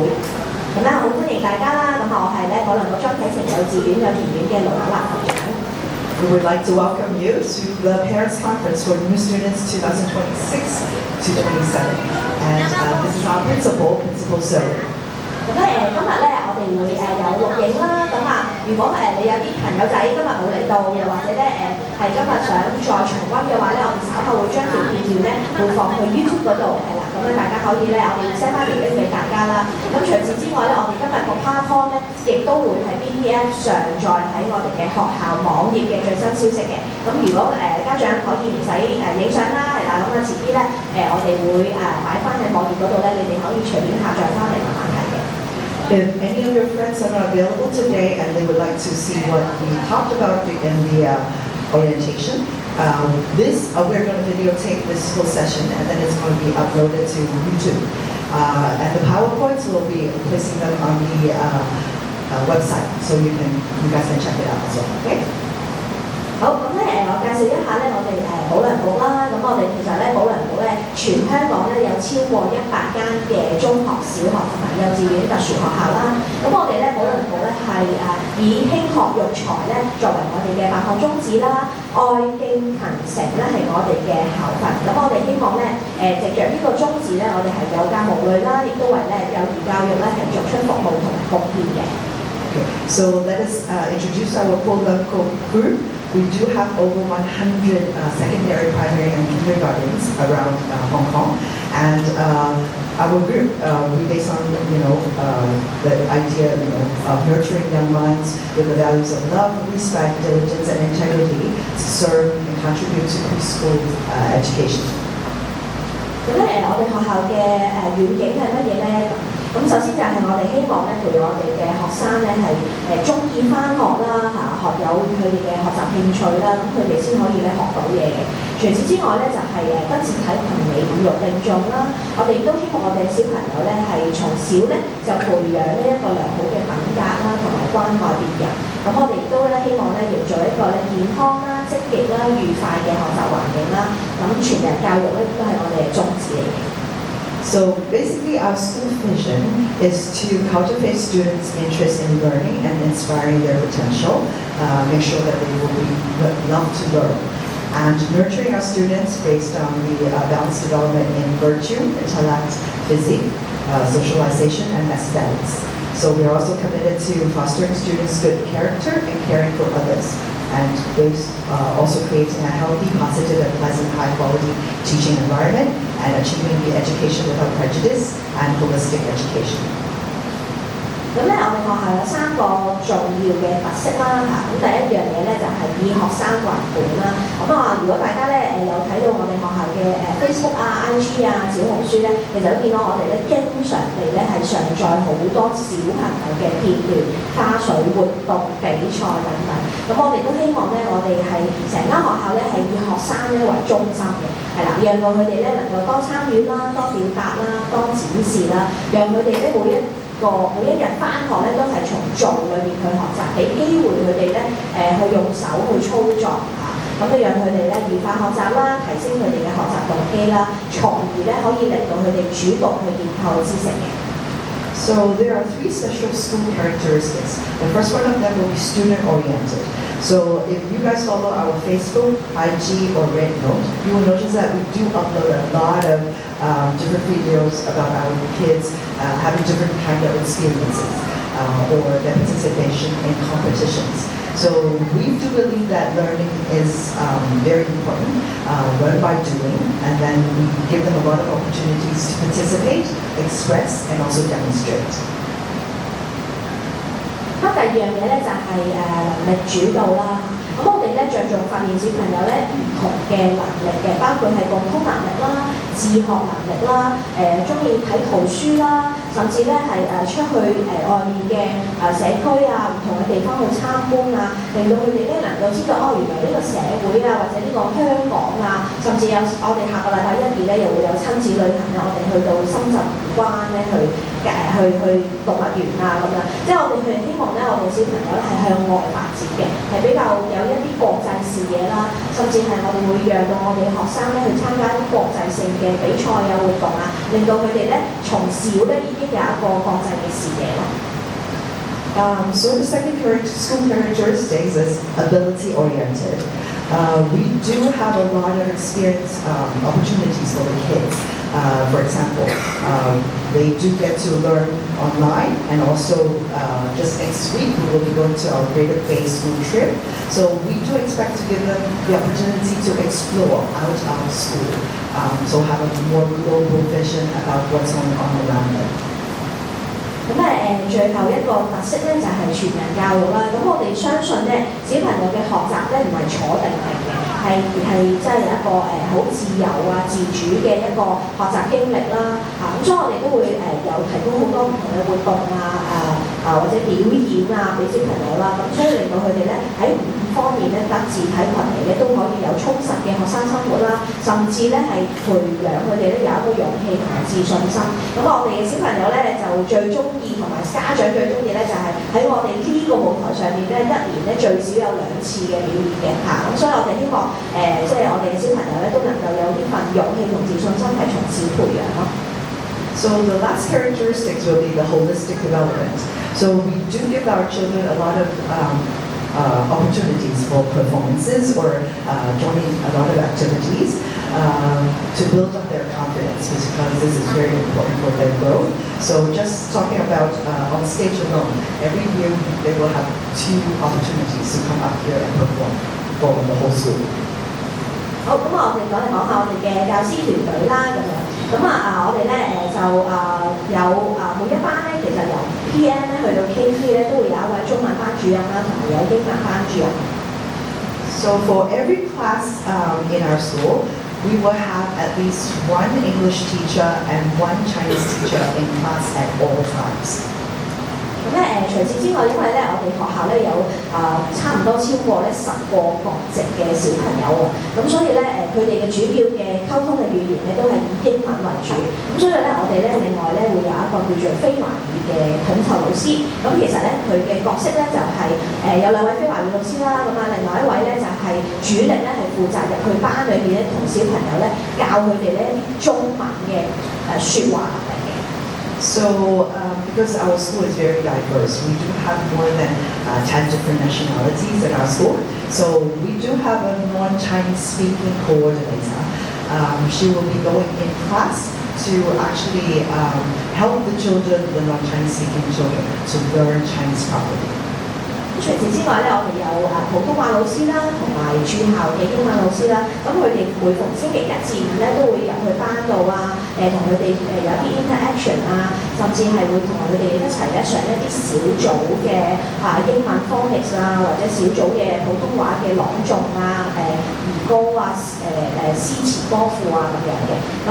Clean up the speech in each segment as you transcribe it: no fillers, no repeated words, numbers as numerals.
會。咁咧好歡迎大家啦！咁我係咧保良局莊啟晴幼稚園幼兒園嘅盧雅蘭校長。We would like to welcome you to the Parents Conference for New Students 2026 to 27. And this is our Principal Zoe. 咁咧今日咧我哋會有錄影啦。咁如果你有啲朋友仔今日冇嚟到，又或者咧係今日想再重溫嘅話咧，我哋稍後會將條片段咧會放去 YouTube 嗰度，係啦。咁大家可以咧，我哋會 send 翻條片俾大家啦。咁除此之外咧，我哋今日個 PowerPoint 咧，亦都會喺 BPF 上載喺我哋嘅學校網頁嘅最新消息嘅。咁如果家長可以唔使影相啦，係啦，咁遲啲咧我哋會擺翻喺網頁嗰度咧，你哋可以隨便下載翻嚟慢慢睇嘅。If any of your friends are not available today and they would like to see what we talked about in the orientation, we're going to videotape this whole session and then it's going to be uploaded to YouTube. And the PowerPoints will be placing them on the website, so you guys can check it out as well. Okay? 好，咁咧我介紹一下咧，我哋保良局啦。咁我哋其實咧保良局咧，全香港咧有超過100間嘅中學、小學同埋幼稚園特殊學校啦。咁我哋咧保良局咧係以興學育才咧作為我哋嘅辦學宗旨啦，愛敬勤誠咧係我哋嘅校訓。咁我哋希望咧藉着呢個宗旨咧，我哋係有教無類啦，亦都為咧幼兒教育咧係作出服務同埋貢獻嘅。Okay, so let us introduce our Polanco group. We do have over 100 secondary, primary, and kindergartens around Hong Kong, and our group we base on the idea of nurturing young minds with the values of love, respect, diligence, and integrity to serve and contribute to preschool education. 咁咧我哋學校嘅遠景係乜嘢咧？咁首先就係我哋希望咧，培養我哋嘅學生咧係中意翻學啦學有佢哋嘅學習興趣啦，咁佢哋先可以咧學到嘢嘅。除此之外咧，就係不自體群美五育並重啦。我哋亦都希望我哋小朋友咧係從小咧就培養呢一個良好嘅品格啦，同埋關愛別人。咁我哋亦都咧希望咧營造一個咧健康啦、積極啦、愉快嘅學習環境啦。咁全人教育咧都係我哋嘅宗旨嚟嘅。So basically our school vision is to cultivate students' interest in learning and inspiring their potential, make sure that they will love to learn, and nurturing our students based on the balanced development in virtue, intellect, physique, socialization, and aesthetics. So we are also committed to fostering students' good character and caring for others, and also creating a healthy, positive, and pleasant, high-quality teaching environment, and achieving the education without prejudice and holistic education. 咁咧，我哋學校有3個重要嘅特色啦咁第一樣嘢咧就係以學生為本啦。如果大家咧有睇到我哋學校嘅Facebook IG 小紅書咧，其實都見到我哋咧經常地咧係上載好多小朋友嘅片段、花絮活動、比賽等等。咁我哋都希望咧，我哋係成間學校咧係以學生咧為中心嘅，係啦，讓到佢哋咧能夠多參與啦、多表達啦、多展示啦，讓佢哋咧每一日返學咧都係從做裏面去學習，俾機會佢哋咧去用手去操作咁就讓佢哋咧愉快學習啦，提升佢哋嘅學習動機啦，從而咧可以令到佢哋主動去研究知識嘅。So there are 3 special school characteristics. The first one of them will be student-oriented. So if you guys follow our Facebook, IG, or Red Note, you will notice that we do upload a lot of different videos about our kids having different kind of experiences or their participation in competitions. So we do believe that learning is very important, learn by doing, and then we give them a lot of opportunities to participate, express, and also demonstrate. 第二樣嘢咧就係能力主導啦。咁我哋咧着重發現小朋友咧唔同嘅能力嘅，包括係共通能力啦、自學能力啦、中意睇圖書啦，甚至咧係出去外面嘅社區唔同嘅地方去參觀令到佢哋咧能夠知道原來呢個社會或者呢個香港甚至有我哋下個禮拜1、2咧又會有親子旅行我哋去到深圳灣咧去動物園咁樣，即係我哋希望咧我哋小朋友咧係向外發展嘅，係比較有一啲國際視野啦，甚至係我哋會讓到我哋學生咧去參加一啲國際性嘅比賽啊活動啊，令到佢哋咧從小咧已經有一個國際嘅視野咯。So the second school characteristics is ability oriented. We do have a lot of experience opportunities for the kids. For example, they do get to learn online, and also just next week we will be going to our Greater Bay school trip. So we do expect to give them the opportunity to explore out of school, so have a more global vision about what's going on around them. 咁最後一個特色咧就係全人教育啦。咁我哋相信咧，小朋友嘅學習咧唔係坐定定嘅，而係即係有一個好自由啊、自主嘅一個學習經歷啦。咁所以我哋都會有提供好多唔同嘅活動或者表演啊俾小朋友啦。咁所以令到佢哋咧喺唔方面咧德智體群嚟咧都可以有充實嘅學生生活啦，甚至咧係培養佢哋咧有一個勇氣同埋自信心。咁我哋嘅小朋友咧就最中意同埋家長最中意咧就係喺我哋呢個舞台上面咧一年咧最少有2次嘅表演嘅嚇。咁所以我哋希望即係我哋嘅小朋友咧都能夠有呢份勇氣同自信心係從小培養咯。So the last characteristics will be the holistic development. So we do give our children a lot of opportunities for performances or joining a lot of activities to build up their confidence, because this is very important for their growth. So just talking about on stage alone, every year they will have 2 opportunities to come up here and perform for the whole school. 好，咁我哋講下我哋嘅教師團隊啦，咁樣。咁我哋咧就有每一班咧，其實由 PM 咧去到 K3 咧，都會有一位中文班主任啦，同埋有英文班主任。So for every class in our school, we will have at least 1 English teacher and 1 Chinese teacher in class at all times. 咁除此之外，因為咧我哋學校咧有差唔多超過咧10個國籍嘅小朋友喎，咁所以咧佢哋嘅主要嘅溝通嘅語言咧都係以英文為主，咁所以咧我哋咧另外咧會有一個叫做非華語嘅統籌老師，咁其實咧佢嘅角色咧就係有2位非華語老師啦，咁另外一位咧就係主力咧係負責入去班裏邊咧同小朋友咧教佢哋咧一啲中文嘅説話能力嘅。So because our school is very diverse, we do have more than 10 different nationalities in our school. So we do have a non-Chinese speaking coordinator. She will be going in class to actually help the children, the non-Chinese speaking children, to learn Chinese properly. 除此之外咧，我哋有普通話老師啦，同埋駐校嘅英文老師啦。咁佢哋每逢星期1至5咧，都會入去班度啊，同佢哋有啲 interaction 啊，甚至係會同佢哋一齊咧上一啲小組嘅英文 phonics 啊，或者小組嘅普通話嘅朗誦啊、兒歌啊、詩詞歌賦啊咁樣嘅。咁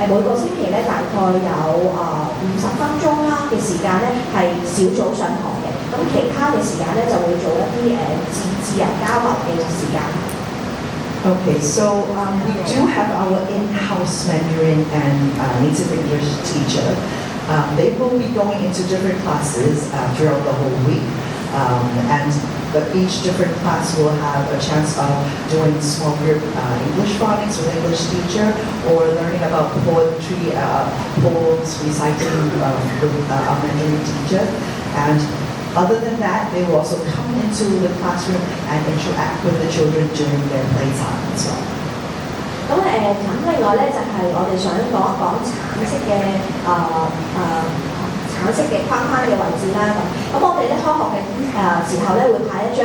每個星期咧大概有50分鐘啦嘅時間咧係小組上堂嘅。咁其他嘅時間咧就會做一啲自由交流嘅時間。Okay, so we do have our in-house Mandarin and native English teacher. They will be going into different classes throughout the whole week, and each different class will have a chance of doing small group English phonics with English teacher, or learning about poetry, poems, reciting with our Mandarin teacher, and other than that, they will also come into the classroom and interact with the children during their playtime as well. 咁另外咧就係我哋想講一講橙色嘅框框嘅位置啦。咁我哋咧開學嘅時候咧會派一張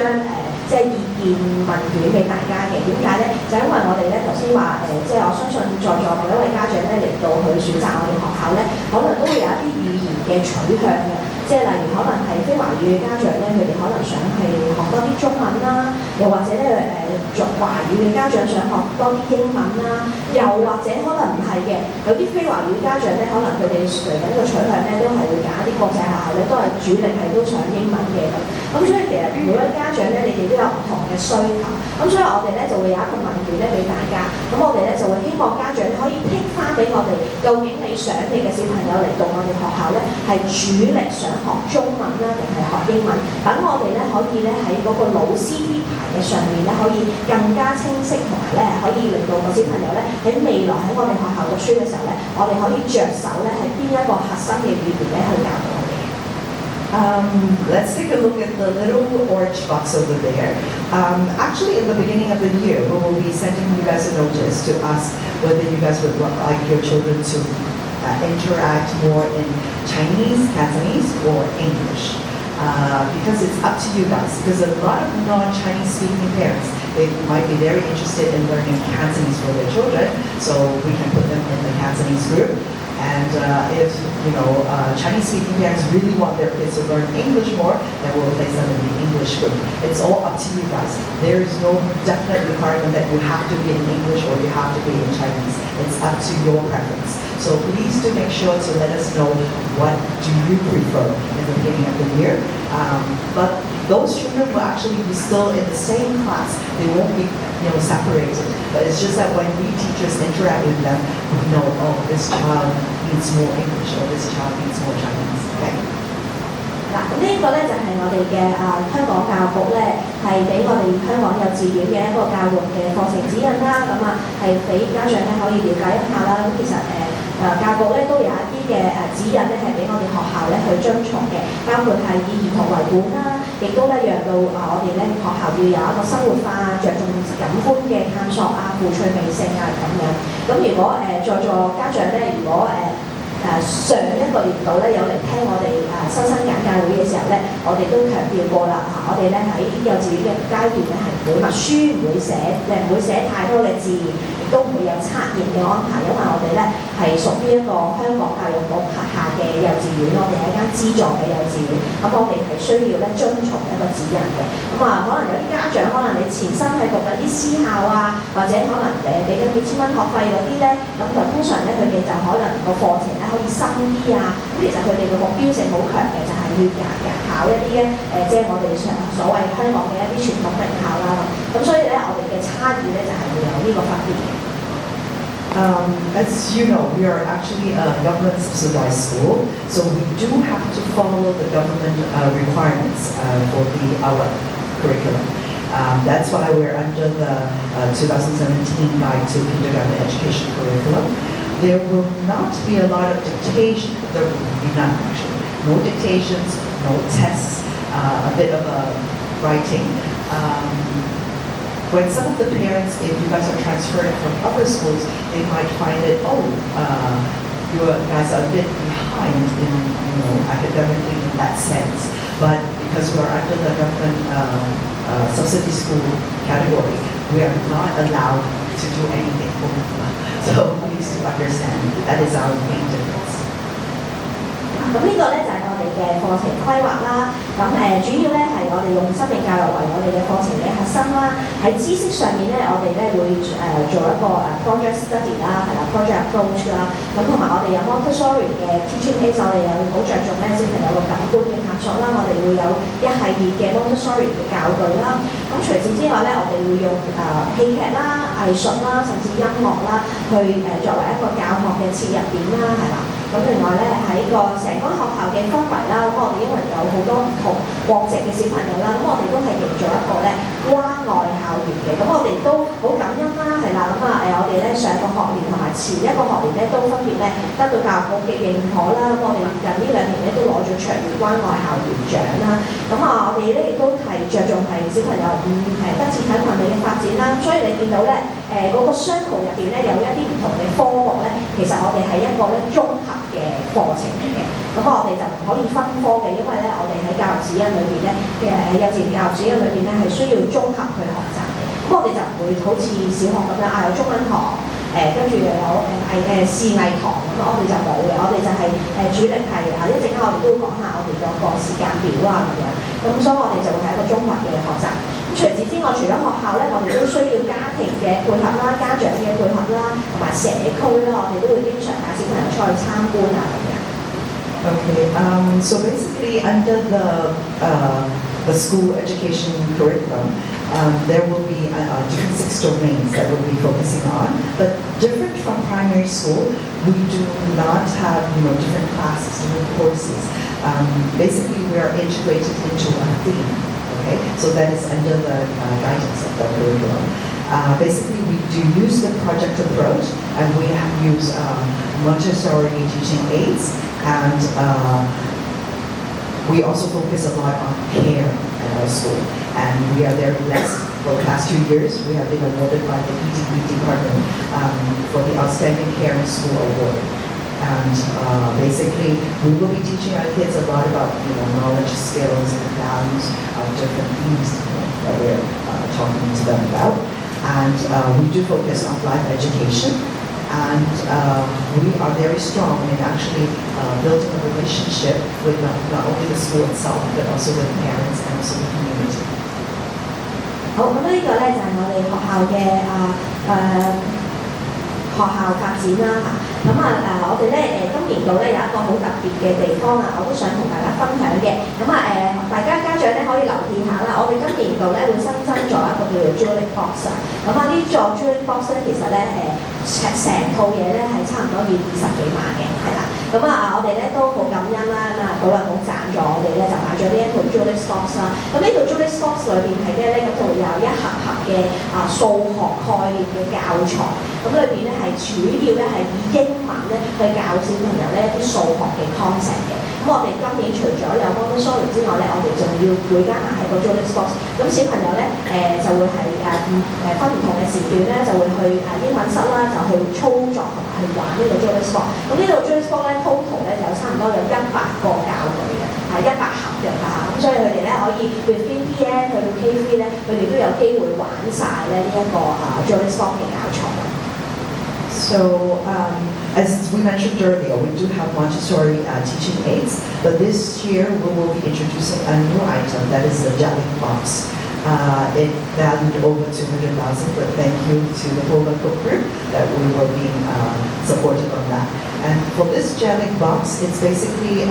即係意見問卷俾大家嘅。點解咧？就因為我哋咧頭先話即係我相信在座每一位家長咧嚟到去選擇我哋學校咧，可能都會有一啲語言嘅取向嘅。即係例如可能係非華語嘅家長咧，佢哋可能想係學多啲中文啦，又或者咧華語嘅家長想學多啲英文啦，又或者可能唔係嘅，有啲非華語家長咧，可能佢哋嚟緊個取向咧都係會揀一啲國際學校咧，都係主力係都上英文嘅咁。咁所以其實每位家長咧，你哋都有唔同嘅需求。咁所以我哋咧就會有一個問卷咧俾大家。咁我哋咧就會希望家長可以剔翻俾我哋，究竟你想你嘅小朋友嚟到我哋學校咧係主力想學中文啦，定係學英文？等我哋咧可以咧喺嗰個老師呢排嘅上面咧，可以更加清晰，同埋咧可以令到個小朋友咧喺未來喺我哋學校讀書嘅時候咧，我哋可以着手咧喺邊一個核心嘅語言咧去教導我哋。Let's take a look at the little orange box over there. Actually, in the beginning of the year, we will be sending you guys a notice to ask whether you guys would like your children to interact more in Chinese, Cantonese, or English. Because it's up to you guys. Because a lot of non-Chinese speaking parents, they might be very interested in learning Cantonese for their children, so we can put them in the Cantonese group. And if Chinese speaking parents really want their kids to learn English more, then we'll place them in the English group. It's all up to you guys. There is no definite requirement that you have to be in English or you have to be in Chinese. It's up to your preference. So please do make sure to let us know what do you prefer in the beginning of the year. But those children will actually be still in the same class. They won't be separated. But it's just that when we teachers interact with them, we know, oh, this child needs more English or this child needs more Chinese. Okay? 嗱，咁呢個咧就係我哋嘅香港教育局咧係俾我哋香港幼稚園嘅一個教育嘅課程指引啦，咁係俾家長咧可以了解一下啦。咁其實教育局咧都有一啲嘅指引咧係俾我哋學校咧去遵從嘅，包括係以兒童為本啦，亦都咧讓到我哋咧學校要有一個生活化、着重感官嘅探索啊、富趣味性啊咁樣。咁如果在座家長咧，如果上一個年度咧有嚟聽我哋新生簡介會嘅時候咧，我哋都強調過啦我哋咧喺幼稚園嘅階段咧係唔會默書，唔會寫太多嘅字，亦都唔會有測驗嘅安排，因為我哋咧係屬於一個香港教育局轄下嘅幼稚園，我哋係一間資助嘅幼稚園，咁我哋係需要咧遵從一個指引嘅。咁可能有啲家長可能你前身係讀緊啲私校啊，或者可能俾緊幾千蚊學費嗰啲咧，咁就通常咧佢哋就可能個課程咧可以深啲啊。咁其實佢哋嘅目標性好強嘅，就係要考一啲咧即係我哋所謂香港嘅一啲傳統名校啦。咁所以咧我哋嘅差異咧就係會有呢個分別嘅。As you know, we are actually a government subsidized school, so we do have to follow the government requirements for our curriculum. That's why we're under the 2017 Guide to Kindergarten Education Curriculum. There will not be a lot of dictation. There will be none actually. No dictations, no tests, a bit of writing. When some of the parents, if you guys are transferring from other schools, they might find it, you guys are a bit behind in, academically in that sense. But because we are under the government subsidy school category, we are not allowed to do anything. So please understand that is our main difference. 咁呢個咧就係我哋嘅課程規劃啦。咁主要咧係我哋用生命教育為我哋嘅課程嘅核心啦。喺知識上面咧，我哋咧會做一個project study 啦，係啦 project approach 啦。咁同埋我哋有 Montessori 嘅 teaching aids，我哋有好着重咧小朋友個感官嘅探索啦。我哋會有一系列嘅 Montessori 嘅教具啦。咁除此之外咧，我哋會用戲劇啦、藝術啦，甚至音樂啦，去作為一個教學嘅切入點啦，係啦。咁另外咧喺個成間學校嘅氛圍啦，咁我哋因為有好多唔同國籍嘅小朋友啦，咁我哋都係營造一個咧關愛校園嘅，咁我哋都好感恩啦，係啦，咁我哋咧上個學年同埋前一個學年咧都分別咧得到教育局嘅認可啦，咁我哋近呢2年咧都攞咗長遠關愛校園獎啦，咁我哋咧亦都係着重係小朋友得智體群理嘅發展啦，所以你見到咧嗰個商圖入邊咧有一啲唔同嘅科目咧，其實我哋係一個咧綜合嘅課程嚟嘅，咁我哋就唔可以分科嘅，因為咧我哋喺教育指引裏邊咧嘅幼稚園教育指引裏邊咧係需要綜合去學習嘅，咁我哋就唔會好似小學咁樣有中文堂，跟住又有視藝堂咁，我哋就冇嘅，我哋就係主力係一陣間我哋都會講下我哋個時間表啊咁樣，咁所以我哋就會係一個綜合嘅學習。除此之外，除咗學校咧，我哋都需要家庭嘅配合啦、家長嘅配合啦，同埋社區啦，我哋都會經常帶小朋友出去參觀啊咁樣。Okay, so basically under the the school education curriculum, there will be different 6 domains that we'll be focusing on. But different from primary school, we do not have different classes, different courses. Basically, we are integrated into a theme. Okay, so that is under the guidance of the curriculum. Basically, we do use the project approach, and we have used Montessori teaching aids, and we also focus a lot on care at our school. And we are very blessed. For the past 2 years, we have been awarded by the EDB department for the Outstanding Care in School Award. And basically, we will be teaching our kids a lot about knowledge, skills, and values of different themes that we're talking to them about. And we do focus on life education. And we are very strong in actually building a relationship with not only the school itself, but also with parents and also the community. 好，咁呢個咧就係我哋學校嘅學校發展啦嚇。咁我哋咧今年度咧有一個好特別嘅地方啊，我都想同大家分享嘅。咁大家家長咧可以留意下啦。我哋今年度咧會新增咗一個叫做 Jewelry Box 啊。咁呢座 Jewelry Box 咧其實咧成套嘢咧係差唔多要20幾萬嘅，係啦。咁我哋咧都好感恩啦，保良局贊助我哋咧就買咗呢一套 Jewelry Box 啦。咁呢套 Jewelry Box 裏邊係咩咧？咁就會有一盒盒嘅數學概念嘅教材。咁裏邊咧係主要咧係以英文咧去教小朋友咧一啲數學嘅 concept 嘅。咁我哋今年除咗有 Montessori 之外咧，我哋仲要會加埋喺個 Jewelry Box。咁小朋友咧就會係分唔同嘅時段咧就會去英文室啦，就去操作同埋去玩呢個 Jewelry Box。咁呢度 Jewelry Box 咧 total 咧就有差唔多有100個教具嘅，係100盒嘅嚇。咁所以佢哋咧可以 within PM 去到 K3 咧，佢哋都有機會玩晒咧呢一個Jewelry Box 嘅教材。So, as we mentioned earlier, we do have Montessori teaching aids, but this year we will be introducing a new item that is the jelly box. It valued over 200,000, but thank you to the whole local group that we were being supported on that. And for this jelly box, it's basically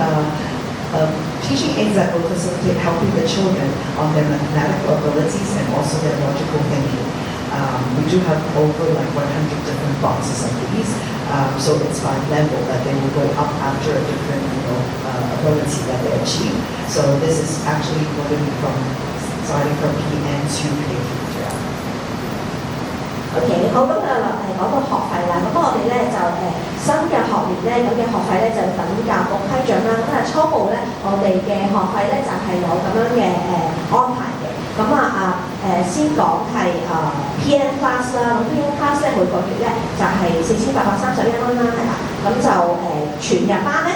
teaching aids that will facilitate helping the children on their mathematical abilities and also their logical thinking. We do have over like 100 different boxes of these, so it's by level that they will go up after a different ability that they achieve. So this is actually going to be starting from PN to K3. OK， 好咁講到學費啦，咁我哋咧就新嘅學年咧咁嘅學費咧就等教育局批准啦。咁初步咧我哋嘅學費咧就係有咁樣嘅安排嘅。咁先講係PN Class 啦，咁 PN Class 咧每個月咧就係4831蚊啦，係啦。咁就全日班咧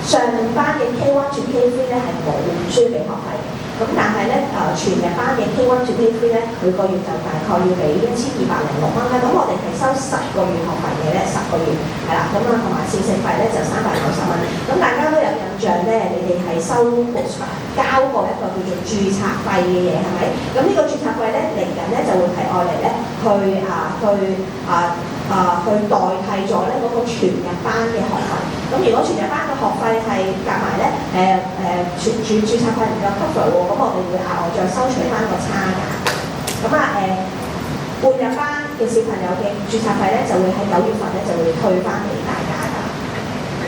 上班嘅 K1 至 K3 咧係冇需要俾學費嘅。咁但係咧全日班嘅 K1 至 K3 咧每個月就大概要俾1206蚊啦。咁我哋係收10個月學費嘅咧，10個月係啦。咁同埋膳食費咧就390蚊。咁大家都有印象咧，你哋係收交過一個叫做註冊費嘅嘢係咪？咁呢個註冊費咧嚟緊咧就會係愛嚟咧去代替咗咧嗰個全日班嘅學費。咁如果全日班嘅學費係夾埋咧註冊費唔夠 cover 喎，咁我哋會額外再收取翻個差價。咁半日班嘅小朋友嘅註冊費咧就會喺9月份咧就會退翻俾大家㗎。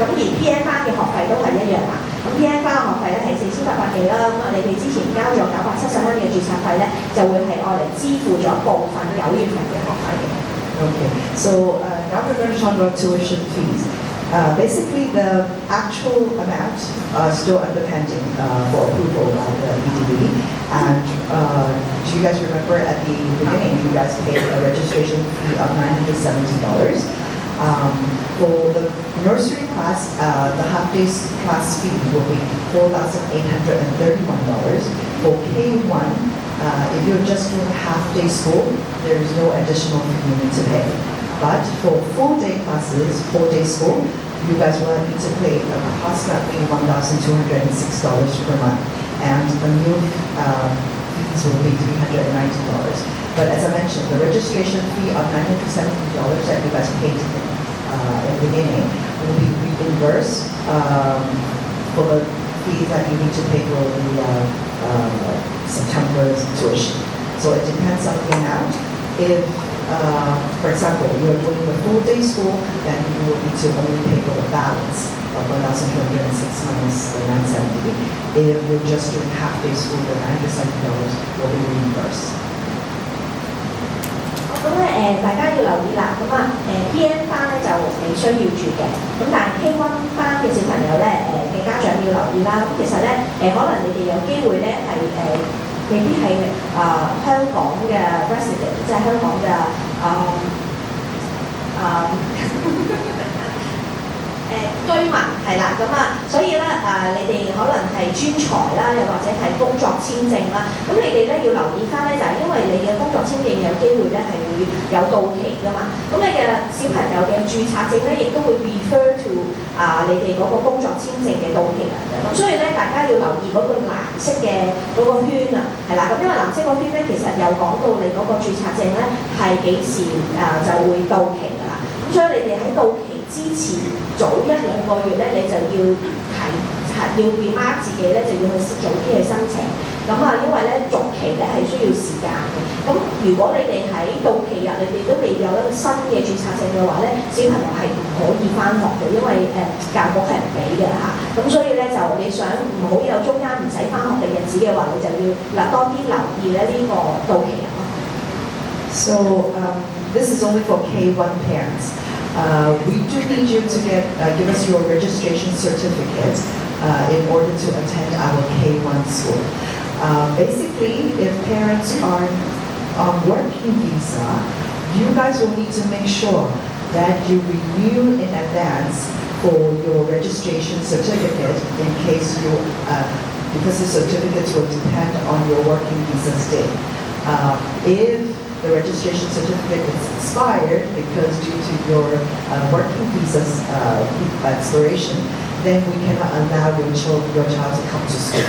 咁而 PN 班嘅學費都係一樣啦。咁 PN 班嘅學費咧係4800幾啦。咁你哋之前交咗970蚊嘅註冊費咧，就會係愛嚟支付咗部分9月份嘅學費嘅。Okay, so now we're going to talk about tuition fees. Basically, the actual amount still under pending for approval by the EDB. And do you guys remember at the beginning, you guys paid a registration fee of $970. For the nursery class, the half-day class fee will be $4,831. For K1, if you're just doing half-day school, there is no additional fee you need to pay. But for full-day classes, full-day school, you guys will need to pay approximately $1,206 per month. And the new fees will be $390. But as I mentioned, the registration fee of $970 that you guys paid in the beginning will be reimbursed for the fee that you need to pay for the September tuition. So it depends on the amount. If, for example, you are doing the full day school, then you will need to only pay for the balance of 1,206 minus the 970. If you're just doing half day school, the $97 will be reimbursed. 咁咧大家要留意啦，咁PN 班咧就未需要住嘅，咁但係 K1 班嘅小朋友咧嘅家長要留意啦。咁其實咧可能你哋有機會咧係未必係香港嘅 resident， 即係香港嘅居民係啦，所以咧你哋可能係專才啦，又或者係工作簽證啦，咁你哋咧要留意翻咧，就係因為你嘅工作簽證有機會咧係會有到期㗎嘛，咁你嘅小朋友嘅註冊證咧亦都會 refer to 你哋嗰個工作簽證嘅到期嘅，咁所以咧大家要留意嗰個藍色嘅嗰個圈啊，係啦，咁因為藍色個圈咧其實又講到你嗰個註冊證咧係幾時就會到期㗎啦，咁所以你哋喺到期之前早1-2個月咧，你就要要 remark 自己咧，就要去早啲去申請。咁因為咧續期咧係需要時間嘅。咁如果你哋喺到期日你哋都未有一個新嘅註冊證嘅話咧，小朋友係唔可以翻學嘅，因為教育局係唔俾嘅嚇。咁所以咧就你想唔好有中間唔使翻學嘅日子嘅話，你就要多啲留意咧呢個到期日咯。So this is only for K1 parents. We do need you to give us your registration certificate in order to attend our K1 school. Basically, if parents are on working visa, you guys will need to make sure that you renew in advance for your registration certificate in case you, because the certificates will depend on your working visa stay. If the registration certificate is expired because due to your working visa expiration, then we cannot allow your child to come to school.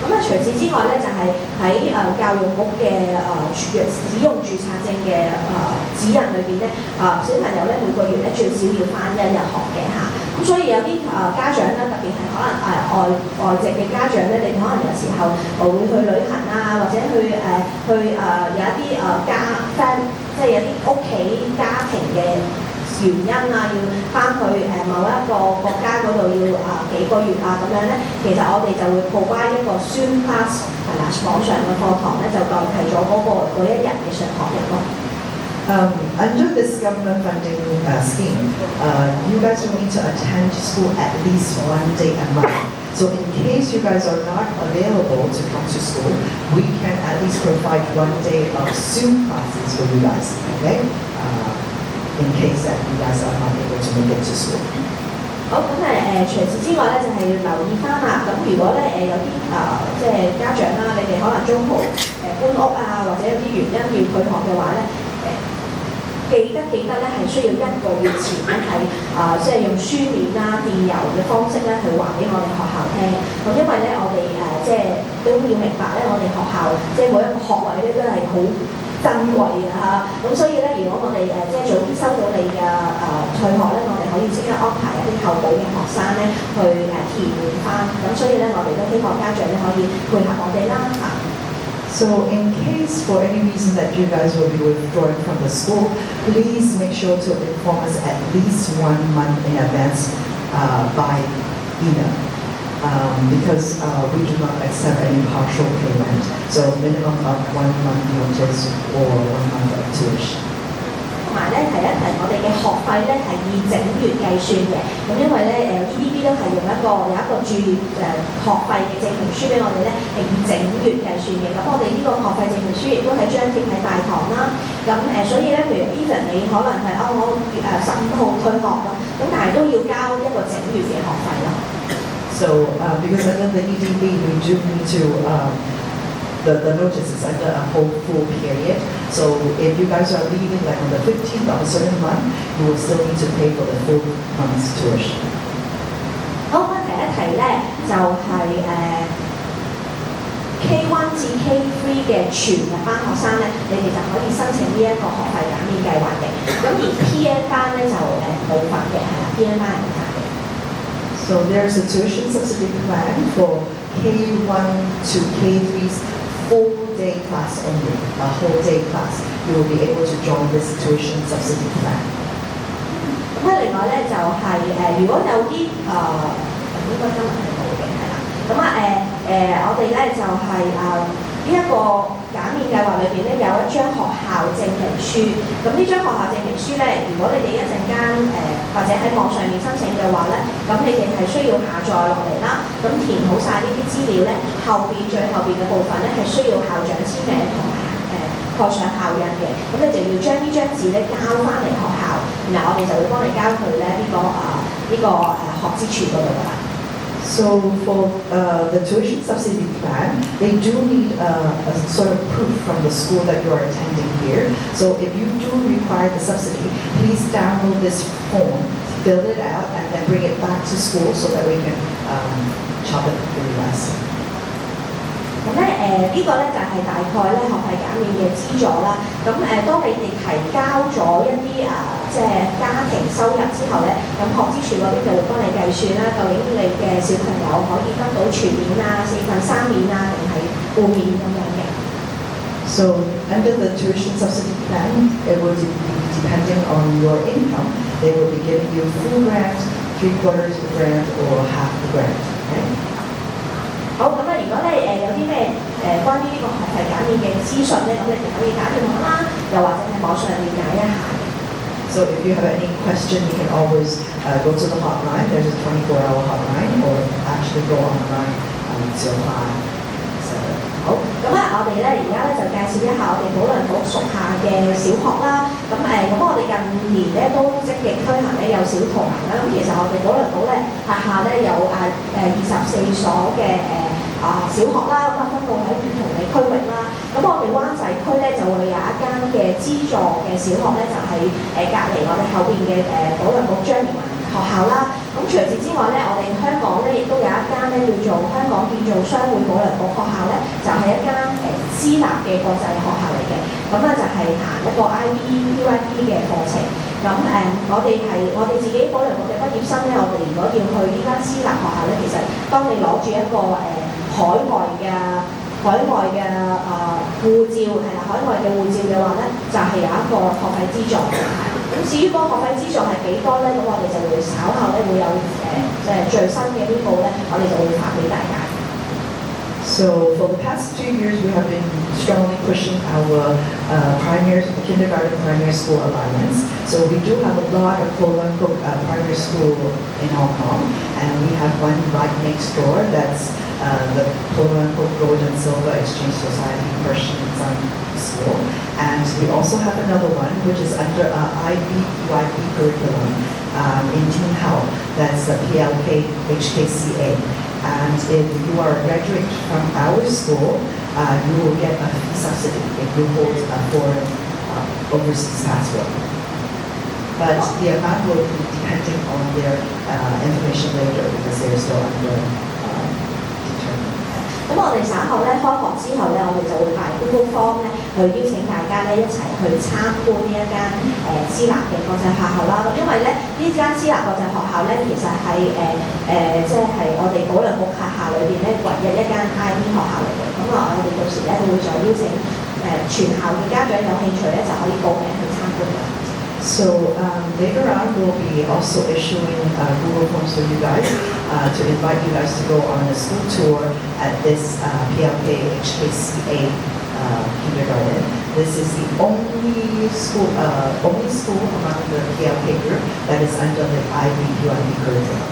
咁除此之外咧，就係喺教育局嘅使用註冊證嘅指引裏邊咧，小朋友咧每個月咧最少要翻1日學嘅嚇。咁所以有啲家長咧，特別係可能外籍嘅家長咧，你可能有時候會去旅行啊，或者去有一啲即係有啲屋企家庭嘅原因啊，要翻去某一個國家嗰度要幾個月啊咁樣咧，其實我哋就會 provide 一個 Zoom class 係啦，網上嘅課堂咧就代替咗嗰1日嘅上學日咯。Under this government funding scheme, you guys will need to attend school at least 1 day a month. So in case you guys are not available to come to school, we can at least provide 1 day of Zoom classes for you guys, okay? In case that you guys are not able to make it to school. 好，咁除此之外咧，就係要留意翻啦。咁如果咧有啲即係家長啦，你哋可能中途搬屋啊，或者有啲原因要退學嘅話咧，記得咧係需要1個月前咧係即係用書面啦、電郵嘅方式咧去話俾我哋學校聽。咁因為咧我哋即係都要明白咧，我哋學校即係每一個學位咧都係好珍貴嘅嚇，咁所以咧，如果我哋即係早啲收到你嘅退學咧，我哋可以即刻安排一啲候補嘅學生咧去填滿翻，咁所以咧，我哋都希望家長咧可以配合我哋啦嚇。So in case for any reason that you guys will be withdrawing from the school, please make sure to inform us at least 1 month in advance by email. Because we do not accept any partial payment. So minimum of 1 month notice or 1 month of tuition. 同埋咧提一提，我哋嘅學費咧係以整月計算嘅。咁因為咧EDB 都係有一個註學費嘅證明書俾我哋咧係以整月計算嘅。咁我哋呢個學費證明書亦都係張貼喺大堂啦。咁所以咧，譬如 even 你可能係我15號退學咁但係都要交一個整月嘅學費咯。So because under the EDB, we do need to, the notice is under a whole full period. So if you guys are leaving like on the 15th of a certain month, you will still need to pay for the full month's tuition. 好，咁提一提咧，就係K1 至 K3 嘅全日班學生咧，你哋就可以申請呢一個學費減免計劃嘅。咁而 PN 班咧就冇份嘅，係啦，PN 班係冇份嘅。So there's a tuition subsidy plan for K1 to K3's full-day class only, a whole-day class. You will be able to join this tuition subsidy plan. 咁咧，另外咧就係、如果有啲應該今日係冇嘅，係啦。咁我哋咧就係呢一個減免計劃裏邊咧有一張學校證明書。咁呢張學校證明書咧，如果你哋一陣間或者喺網上面申請嘅話咧，咁你哋係需要下載落嚟啦。咁填好晒呢啲資料咧，最後邊嘅部分咧係需要校長簽名同埋蓋上校印嘅。咁你就要將呢張紙咧交翻嚟學校，然後我哋就會幫你交去咧學資處嗰度㗎啦。So for the tuition subsidy plan, they do need a sort of proof from the school that you are attending here. So if you do require the subsidy, please download this form, fill it out, and then bring it back to school so that we can chop it through less. 咁咧呢個咧就係大概咧學費減免嘅資助啦。咁當你哋提交咗一啲即係家庭收入之後咧，咁學資處嗰邊就會幫你計算啦，究竟你嘅小朋友可以得到全免4/3免定係半免咁樣嘅。So under the tuition subsidy plan, it will be depending on your income. They will be giving you full grant, 3/4 grant, or half the grant. Okay? 好，咁如果咧有啲咩關於呢個學費減免嘅資訊咧，咁你哋可以打電話啦，又或者喺網上了解一下。So if you have any question, you can always go to the hotline. There's a 24-hour hotline, or actually go online to apply. 好，咁我哋咧而家咧就介紹一下我哋保良局屬下嘅小學啦。咁我哋近年咧都積極推行咧有小同行啦。咁其實我哋保良局咧轄下咧有24所嘅小學啦，咁分佈喺唔同嘅區域啦。咁我哋灣仔區咧就會有一間嘅資助嘅小學咧，就係隔離我哋後邊嘅保良局張賢文學校啦。咁除此之外咧，我哋香港咧亦都有一間咧叫做香港建造商會保良局學校咧，就係一間私立嘅國際學校嚟嘅。咁咧就係行一個 IB、PYP 嘅課程。咁我哋自己保良局嘅畢業生咧，我哋如果要去呢間私立學校咧，其實當你攞住一個海外嘅護照係啦，海外嘅護照嘅話咧，就係有一個學費資助嘅。咁至於嗰個學費資助係幾多咧？咁我哋就會稍後咧會有即係最新嘅呢個咧，我哋就會發俾大家。So for the past 2 years, we have been strongly pushing our kindergarten primary school alliance. So we do have a lot of quote-unquote primary school in Hong Kong, and we have one right next door that's the quote-unquote Gold and Silver Exchange Society Persian School. And we also have another one which is under IB/PYP curriculum in Tin Hau. That's the PLK HKCA. And if you are a graduate from our school, you will get a fee subsidy if you hold a foreign overseas passport. But the amount will be depending on their information later because they're still under determined. 咁我哋稍後咧開學之後咧，我哋就會派Google Form咧去邀請大家咧一齊去參觀呢一間私立嘅國際學校啦。因為咧呢間私立國際學校咧，其實係即係我哋保良局轄下裏邊咧唯一一間 IB 學校嚟嘅。咁我哋到時咧都會再邀請全校嘅家長有興趣咧就可以報名去參觀嘅。So later on, we'll be also issuing Google Forms for you guys to invite you guys to go on a school tour at this PLK HKCA kindergarten. This is the only school among the PLK group that is under the IB/PYP curriculum.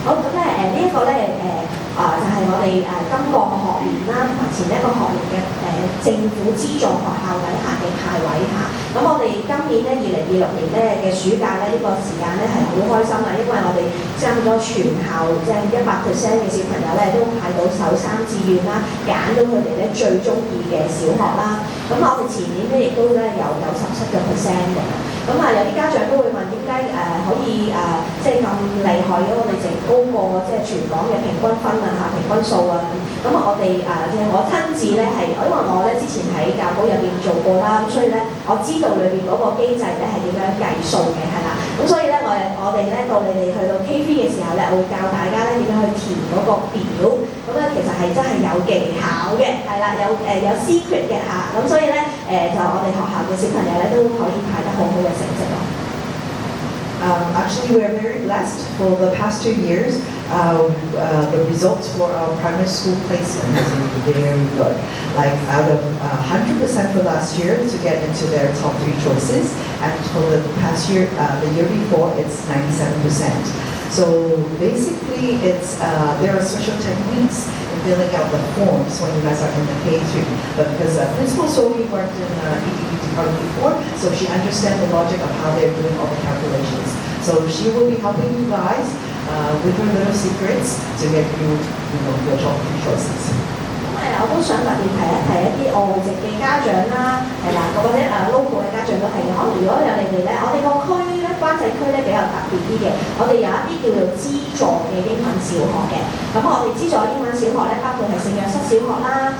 好，咁呢一個咧就係我哋今個學年啦，同埋前一個學年嘅政府資助學校底下嘅派位嚇。咁我哋今年咧2026年咧嘅暑假咧呢個時間咧係好開心啦，因為我哋差唔多全校即係100%嘅小朋友咧都派到首3志願啦，揀到佢哋咧最中意嘅小學啦。咁我哋前年咧亦都咧有97%嘅。咁咁有啲家長都會問點解可以即係咁厲害嘅，我哋淨高過即係全港嘅平均分平均數啊。咁我哋其實我親自咧係，因為我咧之前喺教保入邊做過啦，咁所以咧我知道裏邊嗰個機制咧係點樣計數嘅，係啦。咁所以咧我哋咧到你哋去到 KV 嘅時候咧，我會教大家咧點樣去填嗰個表。咁咧其實係真係有技巧嘅，係啦，有 secret 嘅嚇。咁所以咧就我哋學校嘅小朋友咧都可以派得好好嘅成績咯。Actually, we are very blessed. For the past 2 years, the results for our primary school placement has been very good. Like out of 100% for last year to get into their top 3 choices, and for the past year, the year before, it's 97%. So basically, there are special techniques in filling out the forms when you guys are in the K3. But because Principal Sophie worked in the EDB department before, so she understands the logic of how they're doing all the calculations. So she will be helping you guys with her little secrets to get you, your top 3 choices. 我都想特別提一啲外籍嘅家長啦，係啦，或者local 嘅家長都係嘅。可能如果有你哋咧，我哋個區咧灣仔區咧比較特別啲嘅，我哋有一啲叫做資助嘅英文小學嘅。咁我哋資助英文小學咧，包括係聖約瑟小學啦、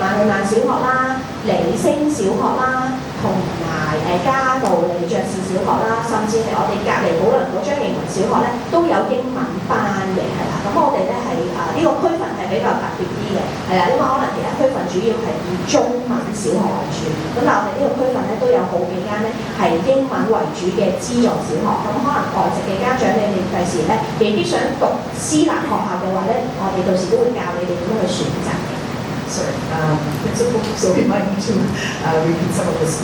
萬里萬小學啦、理星小學啦，同埋嘉道理爵士小學啦，甚至係我哋隔離寶良嗰張英文小學咧，都有英文班嘅，係啦。咁我哋咧係呢個區份係比較特別啲嘅，係啦，因為可能其他區份主要係以中文小學為主，咁但係我哋呢個區份咧都有好幾間咧係英文為主嘅資助小學，咁可能外籍嘅家長你哋第時咧未必想讀私立學校嘅話咧，我哋到時都會教你哋點樣去選擇嘅。Sorry, Principal, so we might need to repeat some of this.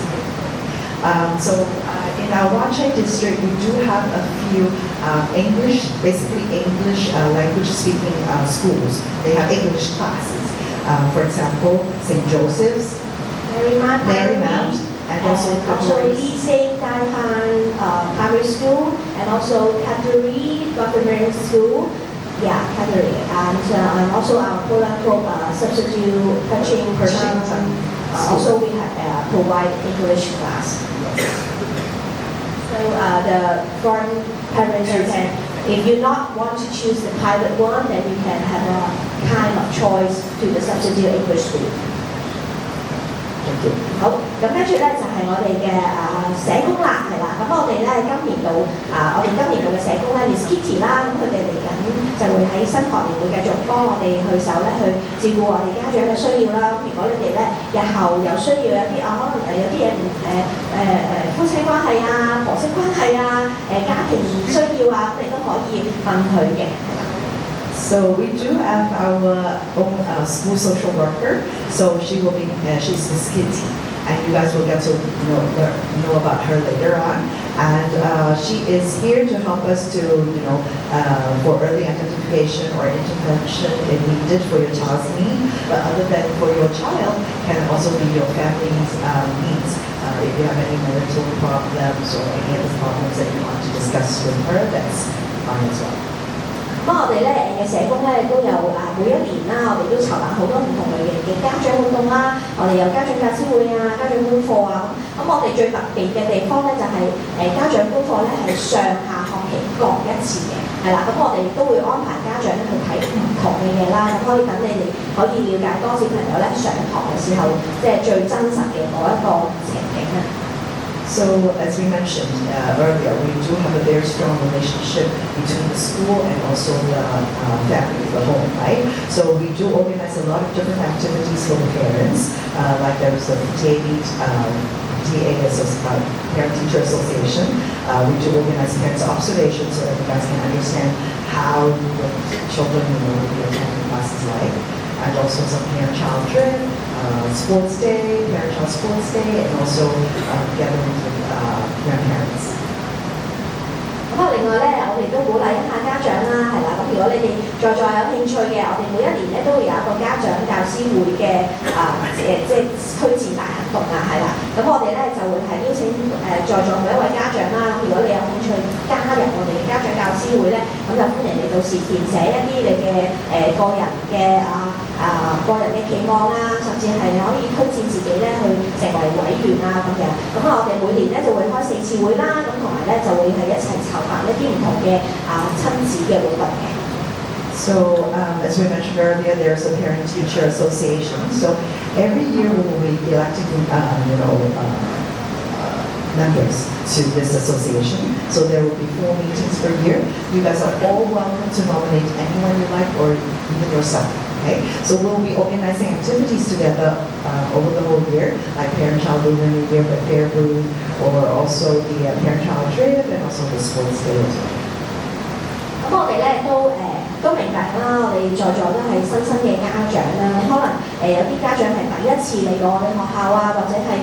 In our Wan Chai district, we do have a few basically English language speaking schools. They have English classes. For example, St. Joseph's, Marymount, and also Lee Sing Daihan Primary School, and also Cattery Government School. Yeah, Cattery. And also our quote-unquote substitute teaching person. Also we have provide English class. So the foreign parents can, if you not want to choose the private one, then you can have a kind of choice to the substitute English school. 好，咁跟住咧就係我哋嘅社工啦，係啦。咁我哋咧今年度我哋今年度嘅社工咧 Miss Kitty 啦，咁佢哋嚟緊就會喺新學年會繼續幫我哋去手咧去照顧我哋家長嘅需要啦。咁如果你哋咧日後有需要有啲可能有啲嘢夫妻關係啊、婆媳關係啊、家庭需要啊，你都可以問佢嘅。So we do have our own school social worker. So she will be, she's Miss Kitty, and you guys will get to know about her later on. And she is here to help us to, for early identification or intervention if needed for your child's need. But other than for your child, can also be your family's needs. If you have any marital problems or any other problems that you want to discuss with her, that's fine as well. 咁我哋咧嘅社工咧都有每一年啦，我哋都籌辦好多唔同類型嘅家長活動啦，我哋有家長教師會啊、家長功課啊。咁我哋最特別嘅地方咧就係家長功課咧係上下學期各一次嘅，係啦。咁我哋亦都會安排家長咧去睇唔同嘅嘢啦，咁可以等你哋可以了解多小朋友咧上堂嘅時候即係最真實嘅嗰一個情景啊。So as we mentioned earlier, we do have a very strong relationship between the school and also the family, the home, right? So we do organize a lot of different activities for the parents, like there is a PTA, Parent-Teacher Association. We do organize parents' observations so that you guys can understand how the children will be attending classes like. And also some parent-child trip, sports day, parent-child sports day, and also gatherings with grandparents. 咁另外咧，我哋都鼓勵一下家長啦，係啦。咁如果你哋在有興趣嘅，我哋每一年咧都會有一個家長教師會嘅即係推薦大行動啊，係啦。咁我哋咧就會係邀請在座每一位家長啦。咁如果你有興趣加入我哋嘅家長教師會咧，咁就歡迎你到時填寫一啲你嘅個人嘅個人嘅期望啊，甚至係你可以推薦自己咧去成為委員啊咁樣。咁我哋每年咧就會開4次會啦，咁同埋咧就會係一齊籌辦一啲唔同嘅親子嘅活動嘅。So, as we mentioned earlier, there's a parent-teacher association. So, every year we will be electing, members to this association. So, there will be 4 meetings per year. You guys are all welcome to nominate anyone you like or even yourself. Okay? So, we'll be organizing activities together over the whole year, like Parent-Child Lunar New Year, Fair Booth, or also the Parent-Child Trip and also the Sports Day as well. 咁我哋咧都明白啦，我哋在座都係新生嘅家長啦，可能有啲家長係第一次嚟到我哋學校啊，或者係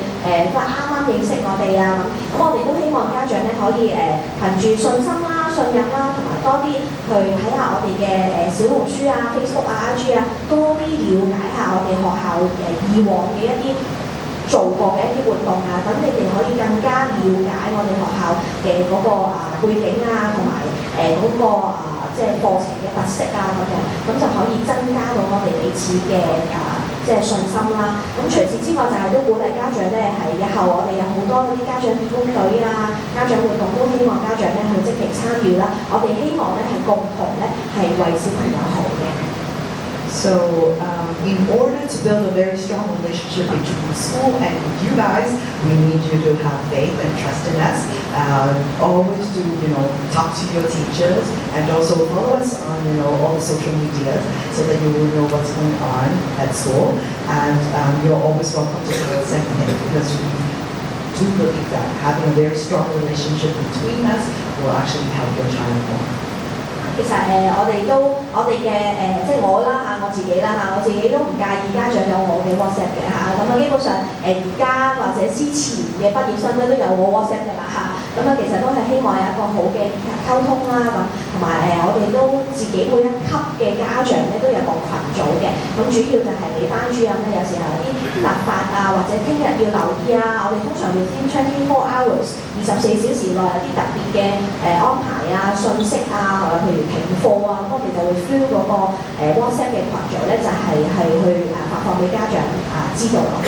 都係啱啱認識我哋啊咁我哋都希望家長咧可以憑住信心啦、信任啦，同埋多啲去睇下我哋嘅小紅書啊、Facebook 啊、IG 啊，多啲了解下我哋學校以往嘅一啲做過嘅一啲活動啊，等你哋可以更加了解我哋學校嘅嗰個背景啊，同埋嗰個即係課程嘅特色啊咁樣，咁就可以增加到我哋彼此嘅即係信心啦。咁除此之外就係都鼓勵家長咧係日後我哋有好多嗰啲家長義工隊啊、家長活動都希望家長咧去積極參與啦。我哋希望咧係共同咧係為小朋友好嘅。So, in order to build a very strong relationship between school and you guys, we need you to have faith and trust in us. Always do, talk to your teachers and also follow us on, all the social media so that you will know what's going on at school. And you're always welcome to tell us anything because we do believe that having a very strong relationship between us will actually help your child more. 其實我哋嘅即係我啦我自己啦我自己都唔介意家長有我嘅 WhatsApp 嘅咁基本上而家或者之前嘅畢業生咧都有我 WhatsApp 嘅啦咁其實都係希望有一個好嘅溝通啦同埋我哋都自己每一級嘅家長咧都有個群組嘅，咁主要就係你班主任咧有時候有啲突發或者聽日要留意我哋通常會 24 hours 24小時內有啲特別嘅安排信息譬如停課咁我哋就會 through 嗰個WhatsApp 嘅群組咧就係去發放俾家長知道咯。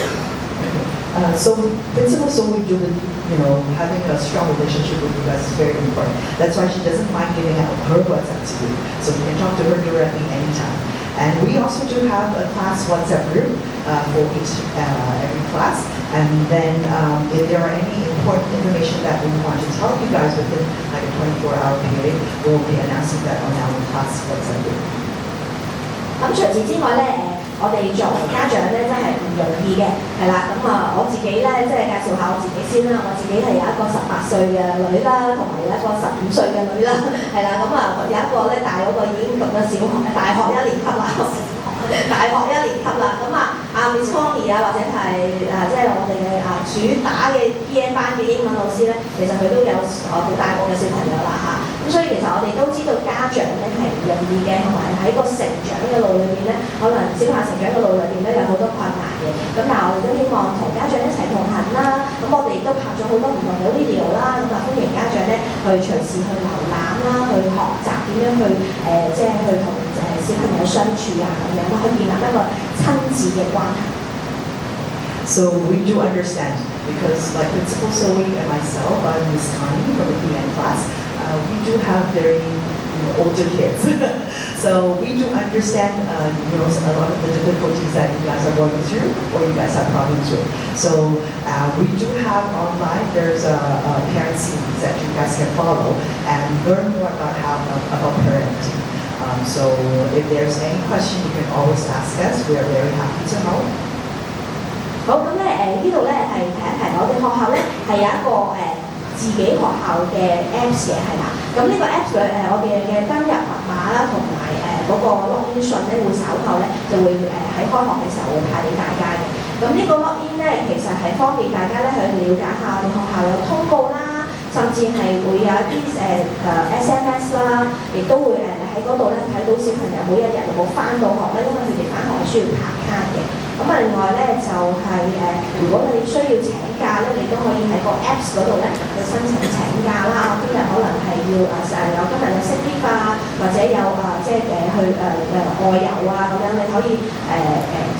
So Principal Zoe Jubin, having a strong relationship with you guys is very important. That's why she doesn't mind giving out her WhatsApp to you. So you can talk to her directly anytime. And we also do have a class WhatsApp group for every class. And then if there are any important information that we want to tell you guys within like a 24-hour period, we'll be announcing that on our class WhatsApp group. 咁除此之外咧我哋作為家長咧真係唔容易嘅，係啦。咁我自己咧即係介紹下我自己先啦。我自己係有一個18歲嘅女啦，同埋有一個15歲嘅女啦，係啦。咁有一個咧大嗰個已經讀咗小學、大學1年級啦，大學1年級啦。咁Miss Connie 或者係即係我哋嘅主打嘅 PM 班嘅英文老師咧，其實佢都有好大個嘅小朋友啦咁所以其實我哋都知道家長咧係唔容易嘅，同埋喺個成長嘅路裏邊咧，可能小朋友成長嘅路裏邊咧有好多困難嘅。咁但係我哋都希望同家長一齊同行啦。咁我哋亦都拍咗好多唔同嘅 video 啦。咁歡迎家長咧去隨時去瀏覽啦，去學習點樣去即係去同小朋友相處咁樣去建立一個親子嘅關係。So we do understand because like Principal Zoe and myself, Miss Connie from the PM class, we do have very older kids. So we do understand a lot of the difficulties that you guys are going through or you guys have problems with. So we do have online, there's a parent series that you guys can follow and learn more about parenting. So if there's any question, you can always ask us. We are very happy to help. 好咁咧呢度咧係提一提我哋學校咧係有一個自己學校嘅 Apps 嘅係啦。咁呢個 Apps 我哋嘅登入密碼啦同埋嗰個 login 信咧會稍後咧就會喺開學嘅時候會派俾大家嘅。咁呢個 login 咧其實係方便大家咧去了解下我哋學校有通告啦，甚至係會有一啲SMS 啦，亦都會喺喺嗰度咧睇到小朋友每一日有冇翻到學咧，因為佢哋翻學係需要拍卡嘅。咁啊，另外咧就係、如果你需要請假咧，你都可以喺個 Apps 嗰度咧去申請請假啦。今日可能係要有今日有 sick leave 啊，或者有即係去外遊啊咁樣，你可以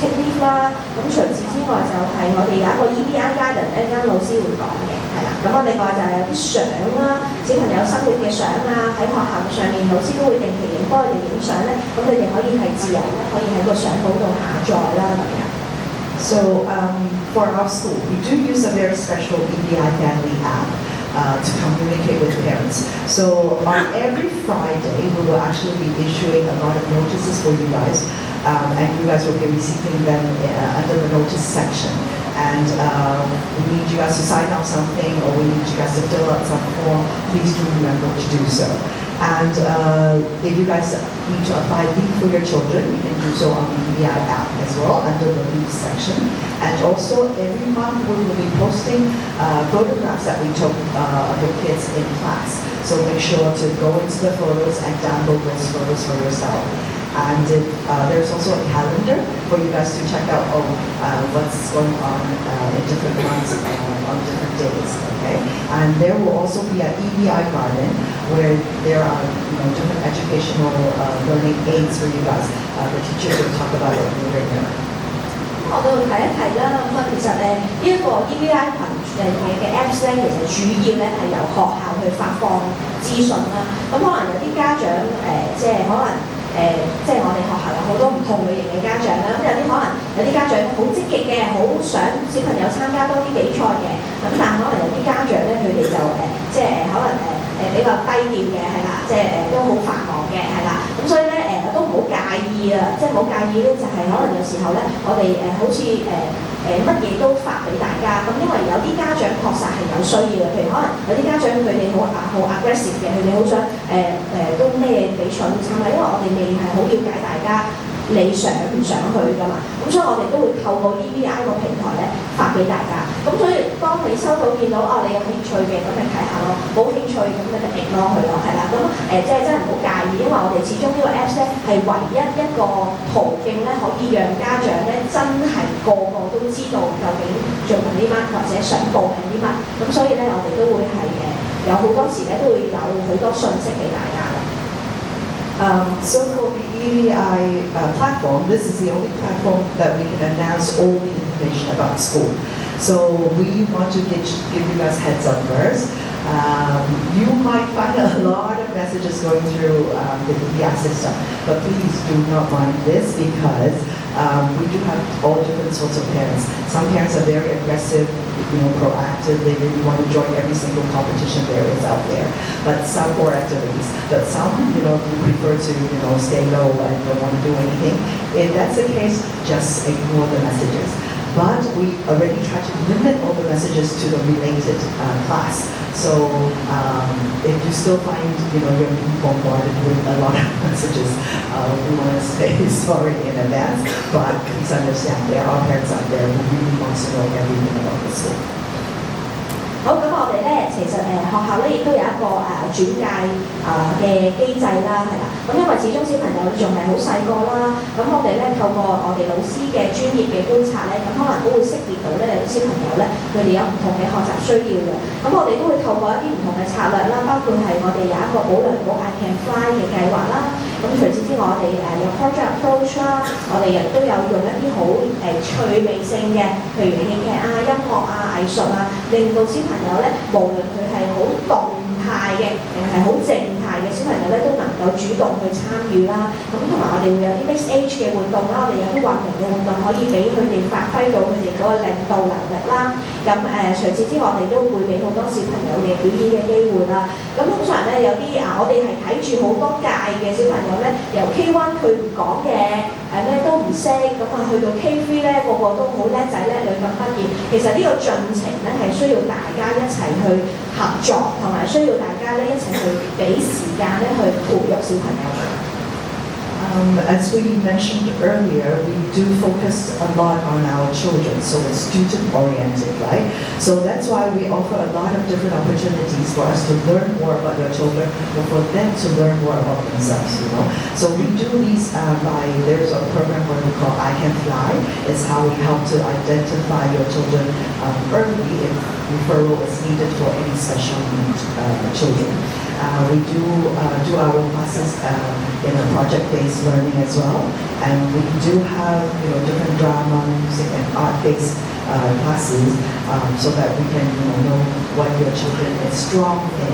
take leave 啦。咁除此之外就係我哋有一個 EBI Guidance，一間老師會講嘅，係啦。咁另外就係有啲相啦，小朋友生活嘅相啊，喺學校上面老師都會定期幫佢哋影相咧。咁你哋可以係自由咧，可以喺個相簿度下載啦咁樣。So for our school, we do use a very special EBI Family app to communicate with parents. So on every Friday, we will actually be issuing a lot of notices for you guys, and you guys will be receiving them under the notice section. And we need you guys to sign out something, or we need you guys to fill out some form. Please do remember to do so. And if you guys need to apply leave for your children, you can do so on the EBI app as well under the leave section. And also every month we will be posting photographs that we took of your kids in class. So make sure to go into the photos and download those photos for yourself. And there's also a calendar for you guys to check out what's going on in different months on different days. Okay, and there will also be an EBI garden where there are different educational learning aids for you guys. The teachers will talk about it later. 我都提一提啦，咁其實呢一個 EBI 群嘅 Apps 咧，其實主要咧係由學校去發放資訊啦。咁可能有啲家長即係可能即係我哋學校有好多唔同類型嘅家長啦。咁有啲可能有啲家長好積極嘅，好想小朋友參加多啲比賽嘅。咁但係可能有啲家長咧，佢哋就即係可能比較低調嘅，係啦，即係都好繁忙嘅，係啦。咁所以咧都唔好介意啊，即係唔好介意咧，就係可能有時候咧，我哋好似乜嘢都發俾大家。咁因為有啲家長確實係有需要嘅，譬如可能有啲家長佢哋好 aggressive 嘅，佢哋好想都咩比賽都參加，因為我哋未係好了解大家你想唔想去㗎嘛。咁所以我哋都會透過 EBI 個平台咧發俾大家。咁所以當你收到見到你有興趣嘅，咁你睇下咯；冇興趣咁你就ignore咯佢咯，係啦。咁即係真係唔好介意，因為我哋始終呢個 Apps 咧係唯一一個途徑咧，可以讓家長咧真係個個都知道究竟做緊啲乜，或者想報緊啲乜。咁所以咧，我哋都會係有好多時咧都會有好多信息俾大家。So for the EBI platform, this is the only platform that we can announce all the information about school. So we want to give you guys heads up first. You might find a lot of messages going through the EBI system, but please do not mind this because we do have all different sorts of parents. Some parents are very aggressive, proactive. They really want to join every single competition there is out there. But some for activities, but some, prefer to, stay low and don't want to do anything. If that's the case, just ignore the messages. But we already try to limit all the messages to the related class. So if you still find, you're being bombarded with a lot of messages, we want to say sorry in advance. But please understand, there are parents out there who really want to know everything about the school. 好，咁我哋咧其實學校咧亦都有一個轉介嘅機制啦，係啦。咁因為始終小朋友仲係好細個啦，咁我哋咧透過我哋老師嘅專業嘅觀察咧，咁可能都會識別到咧有啲小朋友咧佢哋有唔同嘅學習需要嘅。咁我哋都會透過一啲唔同嘅策略啦，包括係我哋有一個保良局 I Can Fly 嘅計劃啦。咁除此之外，我哋有 project approach 啦，我哋亦都有用一啲好趣味性嘅，譬如戲劇啊、音樂啊、藝術啊，令到小朋友咧，無論佢係好動態嘅定係好靜態嘅小朋友咧，都能夠主動去參與啦。咁同埋我哋會有啲 mix age 嘅活動啦，我哋有啲運動嘅活動可以俾佢哋發揮到佢哋嗰個領導能力啦。咁除此之外，我哋都會俾好多小朋友嘅表演嘅機會啦。咁通常咧有啲我哋係睇住好多屆嘅小朋友咧，由 K1 佢唔講嘅咩都唔識，咁去到 K3 咧個個都好叻仔叻女咁畢業。其實呢個進程咧係需要大家一齊去合作，同埋需要大家咧一齊去俾時間咧去培育小朋友。As we mentioned earlier, we do focus a lot on our children, so it's student-oriented, right? So that's why we offer a lot of different opportunities for us to learn more about your children, or for them to learn more about themselves, you know. So we do these there's a program what we call I Can Fly. It's how we help to identify your children early if referral is needed for any special needs children. We do our classes in a project-based learning as well, and we do have different drama, music, and art-based classes so that we can know what your children is strong in,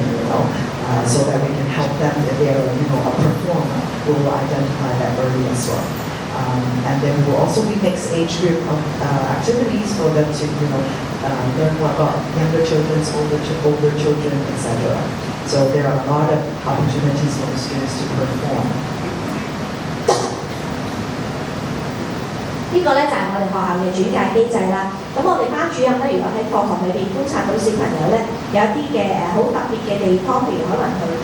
so that we can help them if they're a performer. We will identify that early as well. And then we will also be mixed age group of activities for them to learn more about younger children, older children, etc. So there are a lot of opportunities for the students to perform. 呢個咧就係我哋學校嘅轉介機制啦。咁我哋班主任咧，如果喺課堂裏邊觀察到小朋友咧有一啲嘅好特別嘅地方，譬如可能佢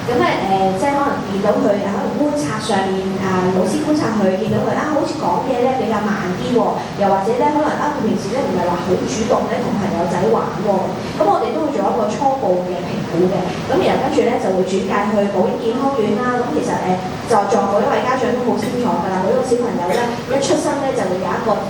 咁咧即係可能見到佢可能觀察上面老師觀察佢，見到佢好似講嘢咧比較慢啲喎，又或者咧可能佢平時咧唔係話好主動咧同朋友仔玩喎，咁我哋都會做一個初步嘅評估嘅，咁然後跟住咧就會轉介去保健健康院啦。咁其實在座每一位家長都好清楚㗎啦，每個小朋友咧一出生咧就會有一個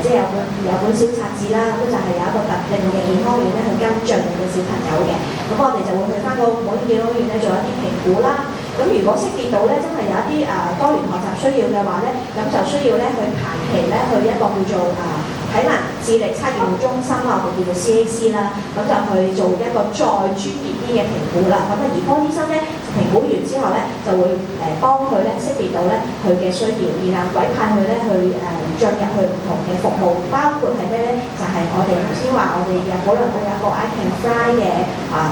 即係有本小冊子啦，咁就係有一個特定嘅健康院咧去跟進嘅小朋友嘅，咁我哋就會去翻個保健健康院咧做一啲評估啦。咁如果識別到咧，真係有一啲多元學習需要嘅話咧，咁就需要咧去排期咧去一個叫做體能智力測驗中心啦，我哋叫做 CAC 啦，咁就去做一個再專業啲嘅評估啦。咁兒科醫生咧評估完之後咧，就會幫佢咧識別到咧佢嘅需要，然後委派佢咧去進入去唔同嘅服務，包括係咩咧？就係我哋頭先話我哋嘅保良局有一個 I Can Fly 嘅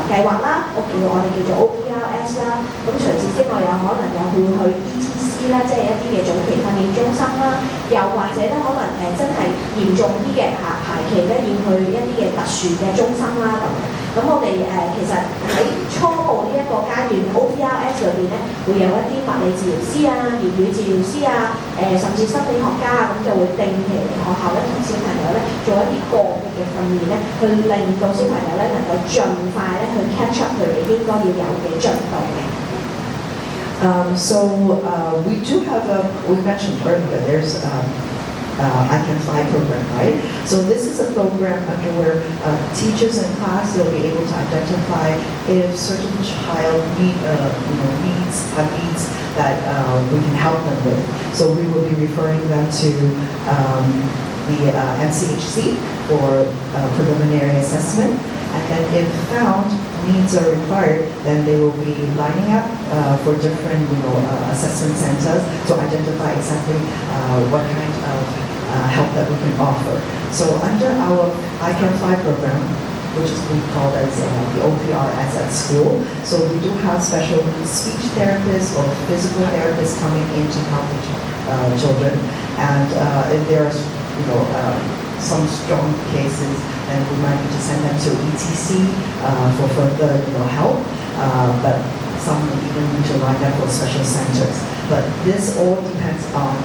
計劃啦，我哋叫做 OPRS 啦。咁除此之外，有可能有會去 ETC 啦，即係一啲嘅早期訓練中心啦，又或者咧可能真係嚴重啲嘅排期咧要去一啲嘅特殊嘅中心啦咁。咁我哋其實喺初步呢一個階段 OPRS 裏邊咧，會有一啲物理治療師啊、言語治療師啊、甚至心理學家啊，咁就會定期嚟學校咧同小朋友咧做一啲個別嘅訓練咧，去令到小朋友咧能夠盡快咧去 catch up 佢哋應該要有嘅進度嘅。We do have we mentioned earlier, there's I Can Fly program, right? So this is a program under where teachers in class, they'll be able to identify if certain child needs that we can help them with. So we will be referring them to the MCHC for preliminary assessment. And then if found needs are required, then they will be lining up for different assessment centers to identify exactly what kind of help that we can offer. So under our I Can Fly program, which is we call as the OPRS at school, so we do have special speech therapists or physical therapists coming in to help the children. And if there are some strong cases, then we might need to send them to ETC for further help. But some even need to line up for special centers. But this all depends on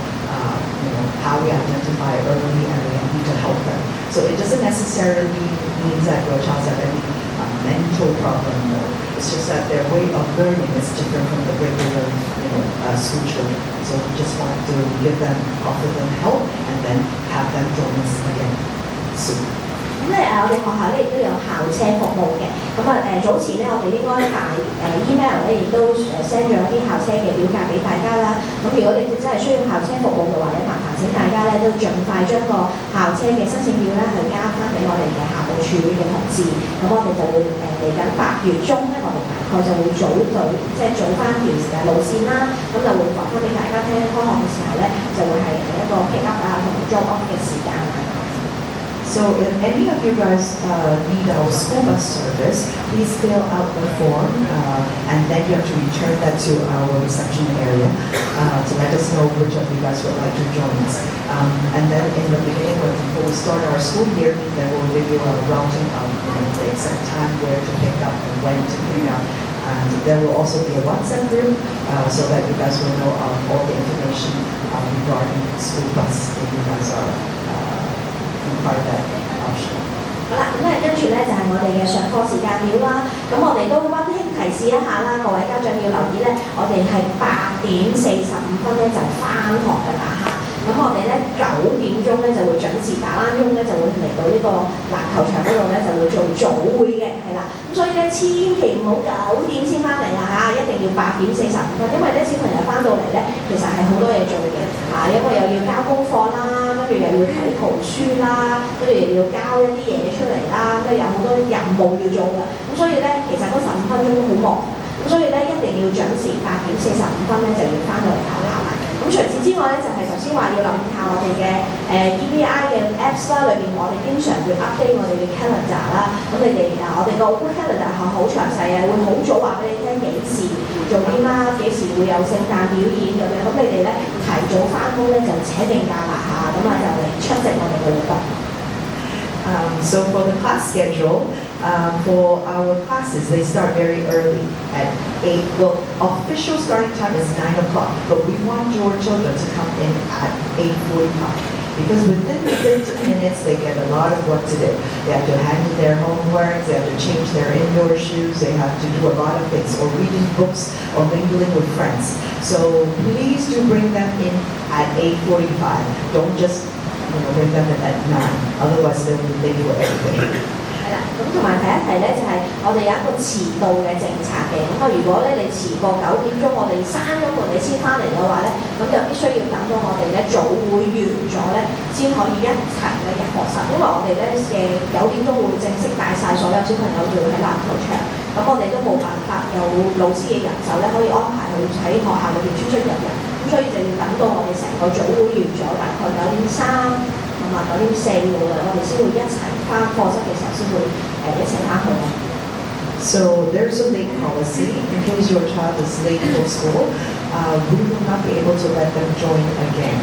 how we identify early and we need to help them. So it doesn't necessarily mean that your child has any mental problem. No. It's just that their way of learning is different from the regular school children. So we just want to offer them help and then have them join us again soon. 咁咧我哋學校咧亦都有校車服務嘅，咁早前咧我哋應該email 咧亦都send 咗一啲校車嘅表格俾大家啦。咁如果你真係需要校車服務嘅話咧，麻煩請大家咧都盡快將個校車嘅申請表咧去交翻俾我哋嘅校務處嘅同事。咁我哋就會嚟緊8月中咧，我哋大概就會組隊，即係組翻條路線啦。咁就會話翻俾大家聽，開學嘅時候咧就會係一個 pick up 同 drop off 嘅時間。So if any of you guys need our school bus service, please fill out the form and then you have to return that to our reception area to let us know which of you guys would like to join us. And then in the beginning, before we start our school year, then we'll give you a routing of the exact time where to pick up and when to pick up And there will also be a WhatsApp group so that you guys will know all the information regarding school bus if you guys are part of that option. 好啦，咁跟住咧就係我哋嘅上課時間表啦。咁我哋都溫馨提示一下啦，各位家長要留意咧，我哋係8:45咧就返學㗎啦嚇。咁我哋咧9點鐘咧就會準時打冷鐘咧就會嚟到呢個籃球場嗰度咧就會做早會嘅，係啦。咁所以咧千祈唔好9點先翻嚟啦嚇，一定要8:45，因為咧小朋友翻到嚟咧其實係好多嘢做嘅嚇，因為又要交功課啦，跟住又要睇圖書啦，跟住又要交一啲嘢出嚟啦，跟住有好多任務要做嘅。咁所以咧其實嗰15分鐘都好忙，咁所以咧一定要準時8:45咧就要翻到嚟考校啦。咁除此之外咧，就係頭先話要留意下我哋嘅EVI 嘅 Apps 啦，裏邊我哋經常會 update 我哋嘅 calendar 啦。咁你哋我哋個 calendar 係好詳細嘅，會好早話俾你聽幾時做啲啦，幾時會有聖誕表演咁樣。咁你哋咧提早翻工咧就請定假啦嚇，咁就嚟出席我哋嘅活動。So for the class schedule, for our classes, they start very early at 8. Well, official starting time is 9 o'clock, but we want your children to come in at 8:45 because within the 30 minutes they get a lot of work to do. They have to hand in their homework, they have to change their indoor shoes, they have to do a lot of things, or reading books, or mingling with friends. So please do bring them in at 8:45. Don't just bring them in at 9. Otherwise, they'll be late for everything. 係啦，咁同埋提一提咧，就係我哋有一個遲到嘅政策嘅。咁如果咧你遲過9點鐘，我哋閂咗門你先翻嚟嘅話咧，咁就必須要等到我哋咧早會完咗咧，先可以一齊咧入學室。因為我哋咧嘅9點鐘會正式帶晒所有小朋友要喺籃球場，咁我哋都冇辦法有老師嘅人手咧可以安排佢喺學校裏邊出入。咁所以就要等到我哋成個早會完咗，大概9:3同埋9:4度啦，我哋先會一齊翻課室嘅時候先會一齊翻去。So there's a late policy. In case your child is late for school, we will not be able to let them join again.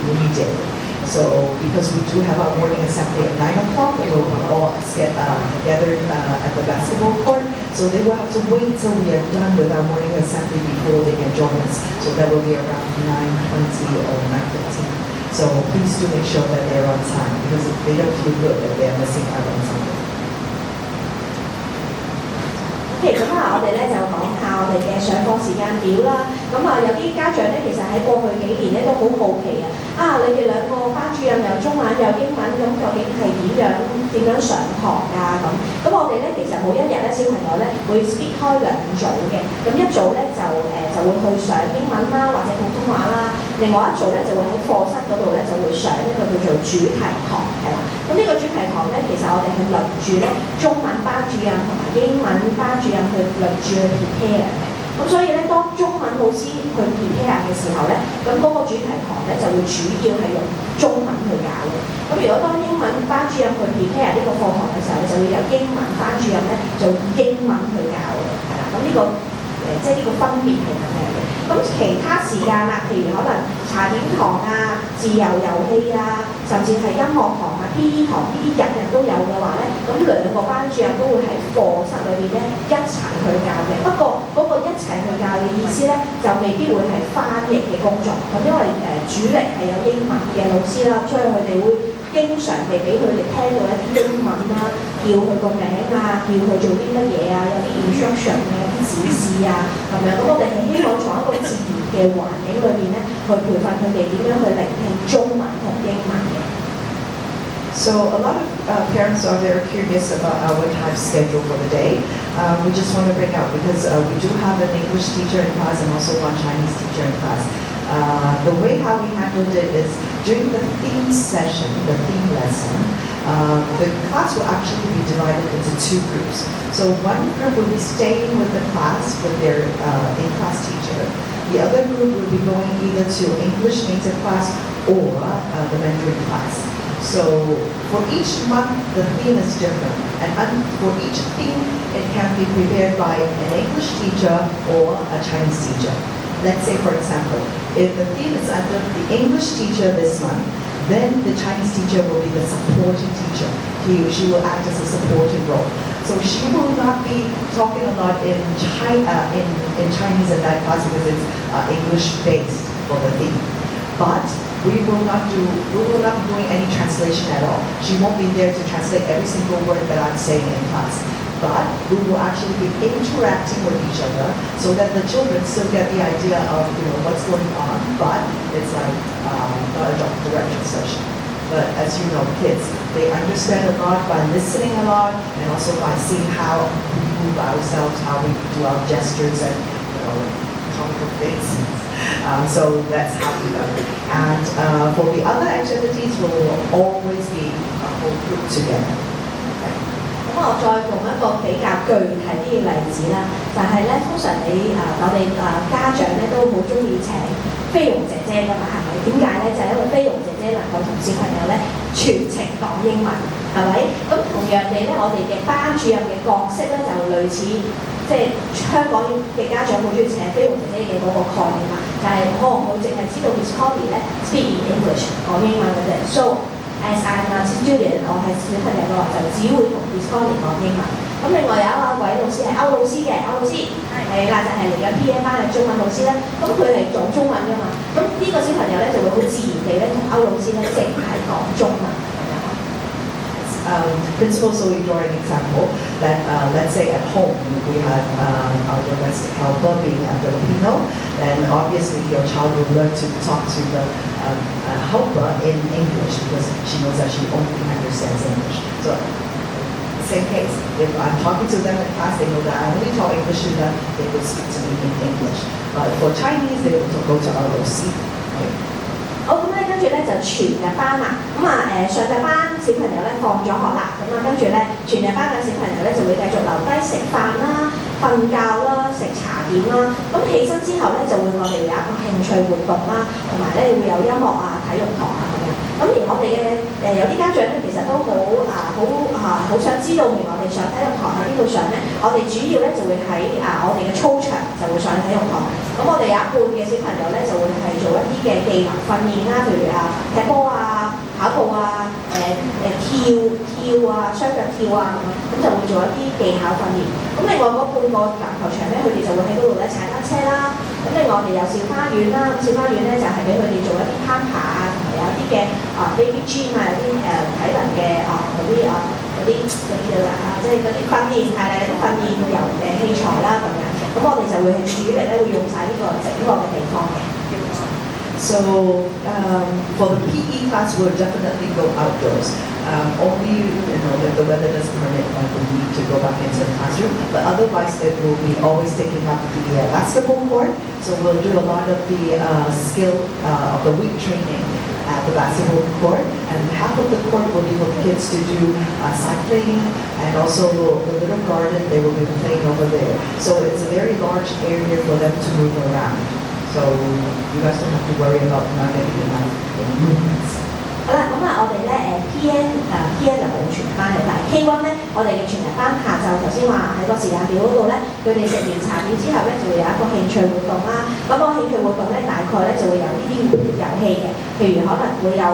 Immediately. So because we do have our morning assembly at 9 o'clock, we will all get gathered at the basketball court. So they will have to wait till we are done with our morning assembly before they can join us. So that will be around 9:20 or 9:15. So please do make sure that they're on time because if they don't feel good that they're missing out on something. 咁我哋咧就講下我哋嘅上課時間表啦。咁有啲家長咧，其實喺過去幾年咧都好好奇你哋兩個班主任又中文又英文，咁究竟係點樣上堂㗎？咁我哋咧其實每一日咧小朋友咧會 split 開2組嘅，咁一組咧就會去上英文啦或者普通話啦，另外一組咧就會喺課室嗰度咧就會上一個叫做主題堂，係啦。咁呢個主題堂咧，其實我哋係輪住咧中文班主任同埋英文班主任去輪住去 prepare 嘅。咁所以咧，當中文老師去 prepare 嘅時候咧，咁嗰個主題堂咧就會主要係用中文去教嘅。咁如果當英文班主任去 prepare 呢個課堂嘅時候，就會由英文班主任咧做英文去教嘅，係啦。咁呢個即係呢個分別係咁樣嘅。咁其他時間啦，譬如可能茶點堂自由遊戲甚至係音樂堂PE 堂呢啲日都有嘅話咧，咁2個班主任都會喺課室裏邊咧一齊去教嘅。不過嗰個一齊去教嘅意思咧，就未必會係翻譯嘅工作。咁因為主力係有英文嘅老師啦，所以佢哋會經常地俾佢哋聽到一啲英文叫佢個名叫佢做啲乜嘢有啲 instruction 有啲指示咁樣。咁我哋係希望從一個自然嘅環境裏邊咧，去培訓佢哋點樣去聆聽中文同英文嘅。So a lot of parents are very curious about our time schedule for the day. We just want to bring out because we do have an English teacher in class and also one Chinese teacher in class. The way how we handled it is during the theme session, the theme lesson, the class will actually be divided into 2 groups. So one group will be staying with the class with their in-class teacher. The other group will be going either to English native class or the Mandarin class. So for each month, the theme is different. And for each theme, it can be prepared by an English teacher or a Chinese teacher. Let's say, for example, if the theme is under the English teacher this month, then the Chinese teacher will be the supporting teacher. He or she will act as a supporting role. So she will not be talking a lot in Chinese in that class because it's English based for the theme. But we will not be doing any translation at all. She won't be there to translate every single word that I'm saying in class. But we will actually be interacting with each other so that the children still get the idea of what's going on, but it's like not a direct translation. But as you know, kids, they understand a lot by listening a lot and also by seeing how we move ourselves, how we do our gestures and comical faces. So that's how we learn. And for the other activities, we will always be a whole group together. 咁我再用一個比較具體啲嘅例子啦，就係咧，通常我哋家長咧都好中意請菲傭姐姐㗎嘛，係咪？點解咧？就係因為菲傭姐姐能夠同小朋友咧全程講英文，係咪？咁同樣地咧，我哋嘅班主任嘅角色咧就類似，即係香港嘅家長好中意請菲傭姐姐嘅嗰個概念啦，就係我淨係知道 Miss Connie 咧 speak in English 講英文嘅啫 ，so as I'm a student， 我係小朋友嘅話就只會同 Miss Connie 講英文。咁另外有一位老師係歐老師嘅，歐老師係啦，就係嚟緊 PM 班嘅中文老師咧，咁佢係講中文㗎嘛，咁呢個小朋友咧就會好自然地咧同歐老師咧淨係講中文。Principal Zoe draw an example that let's say at home we have our domestic helper being a Filipino, and obviously your child will learn to talk to the helper in English because she knows that she only understands English. So same case, if I'm talking to them in class, they know that I only talk English to them, they will speak to me in English. But for Chinese, they will go to our OC. Okay? 好咁咧，跟住咧就全日班啦。上晝班小朋友咧放咗學啦，跟住咧全日班嘅小朋友咧就會繼續留低食飯啦、瞓覺啦、食茶點啦。咁起身之後咧就會我哋有一個興趣活動啦，同埋咧會有音樂啊、體育堂啊咁樣。咁而我哋嘅有啲家長咧其實都好想知道明我哋上體育堂喺邊度上咧，我哋主要咧就會喺我哋嘅操場就會上體育堂。咁我哋有一半嘅小朋友咧就會係做一啲嘅技能訓練啦，譬如踢波啊、跑步啊、跳啊、雙腳跳啊咁就會做一啲技巧訓練。咁另外嗰半個籃球場咧，佢哋就會喺嗰度咧踩單車啦。咁另外我哋有小花園啦，小花園咧就係俾佢哋做一啲攀爬啊，同埋有一啲嘅baby gym 啊，有啲體能嘅嗰啲即係嗰啲訓練係啦，啲訓練由器材啦咁樣。咁我哋就會係主力咧會用晒呢個整個嘅地方嘅。So for the PE class, we'll definitely go outdoors. Only if the weather doesn't permit, we need to go back into the classroom. But otherwise, it will be always taking up the basketball court. So we'll do a lot of the skill of the week training at the basketball court, and half of the court will be for the kids to do cycling, and also the little garden they will be playing over there. So it's a very large area for them to move around. So you guys don't have to worry about not getting enough movements. 好啦，我哋咧PN 就冇全班嘅，但係 K1 咧，我哋嘅全日班下晝頭先話喺個時間表嗰度咧，佢哋食完茶點之後咧就會有一個興趣活動啦。咁個興趣活動咧大概咧就會有呢啲遊戲嘅，譬如可能會有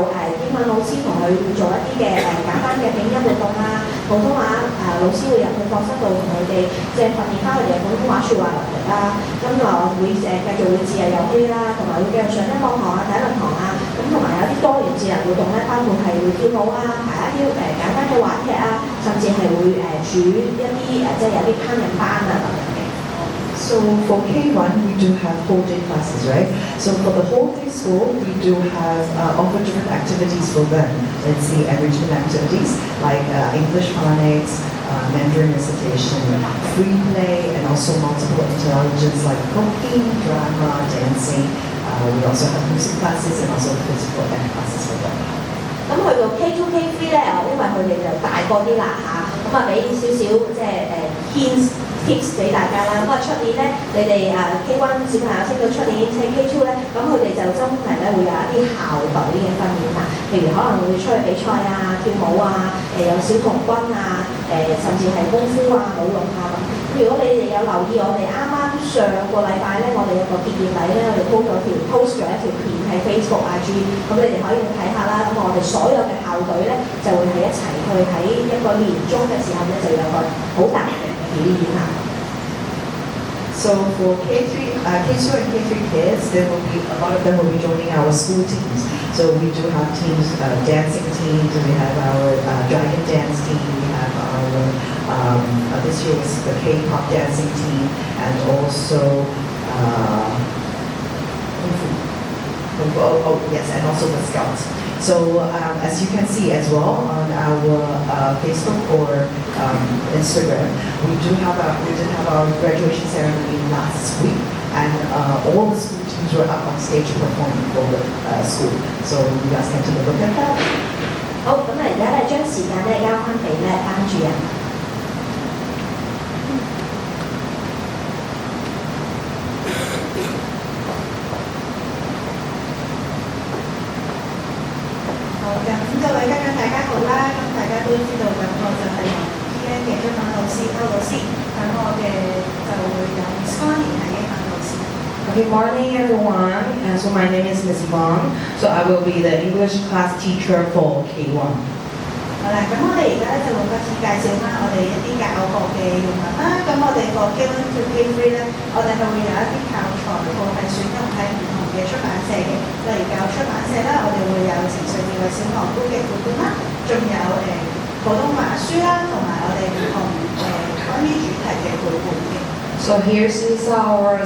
英文老師同佢做一啲嘅簡單嘅拼音活動啦，普通話老師會入去課室度同佢哋即係訓練翻佢哋嘅普通話説話能力啦。咁會繼續會自由遊戲啦，同埋會繼續上音樂堂啊、體能堂啊，咁同埋有啲多元智能活動咧，包括係會跳舞啊、排一啲簡單嘅話劇啊，甚至係會煮一啲即係有啲烹飪班啊咁樣嘅。So for K1, we do have whole day classes, right? So for the whole day school, we do have offer different activities for them. Let's see, enrichment activities like English phonics, Mandarin recitation, free play, and also multiple intelligence like cooking, drama, dancing. We also have music classes and also physical ed classes for them. 咁去到 K2、K3 咧，因為佢哋就大個啲啦嚇，俾少少即係tips 俾大家啦。出年咧，你哋K1 小朋友升到出年升 K2 咧，咁佢哋就真係咧會有一啲校隊嘅訓練啦。譬如可能會出去比賽啊、跳舞啊、有小童軍啊、甚至係功夫啊、舞龍啊咁。如果你哋有留意，我哋啱啱上個禮拜咧，我哋有個結業禮咧，我哋 post 咗一條片喺 Facebook IG，咁你哋可以去睇下啦。咁我哋所有嘅校隊咧就會係一齊去喺一個年終嘅時候咧，就有個好大型嘅表演啊！ So for K2 and K3 kids, there will be a lot of them will be joining our school teams. So we do have teams, dancing teams, and we have our dragon dance team. We have our this year was the K-pop dancing team, and also yes, and also the Scouts. So as you can see as well on our Facebook or Instagram, we did have our graduation ceremony last week, and all the school teams were up on stage performing for the school. So you guys can take a look at that. 好，咁啊，而家咧將時間咧交翻俾咧班主任。各位家長大家好啦，咁大家都知道咁我就係PN嘅中文老師歐老師，咁我哋就會有 Miss Connie 係英文老師。Good morning, everyone. So my name is Miss Yvonne. So I will be the English class teacher for K1. 好啦，咁我哋而家咧就會開始介紹翻我哋一啲教學嘅用品啦。咁我哋個 K1 to K3 咧，我哋係會有一啲教材庫係選用喺唔同嘅出版社嘅，例如教出版社啦，我哋會有情緒智慧小學杯嘅繪本啦，仲有普通話書啦，同埋我哋唔同關於主題嘅繪本嘅。So here's our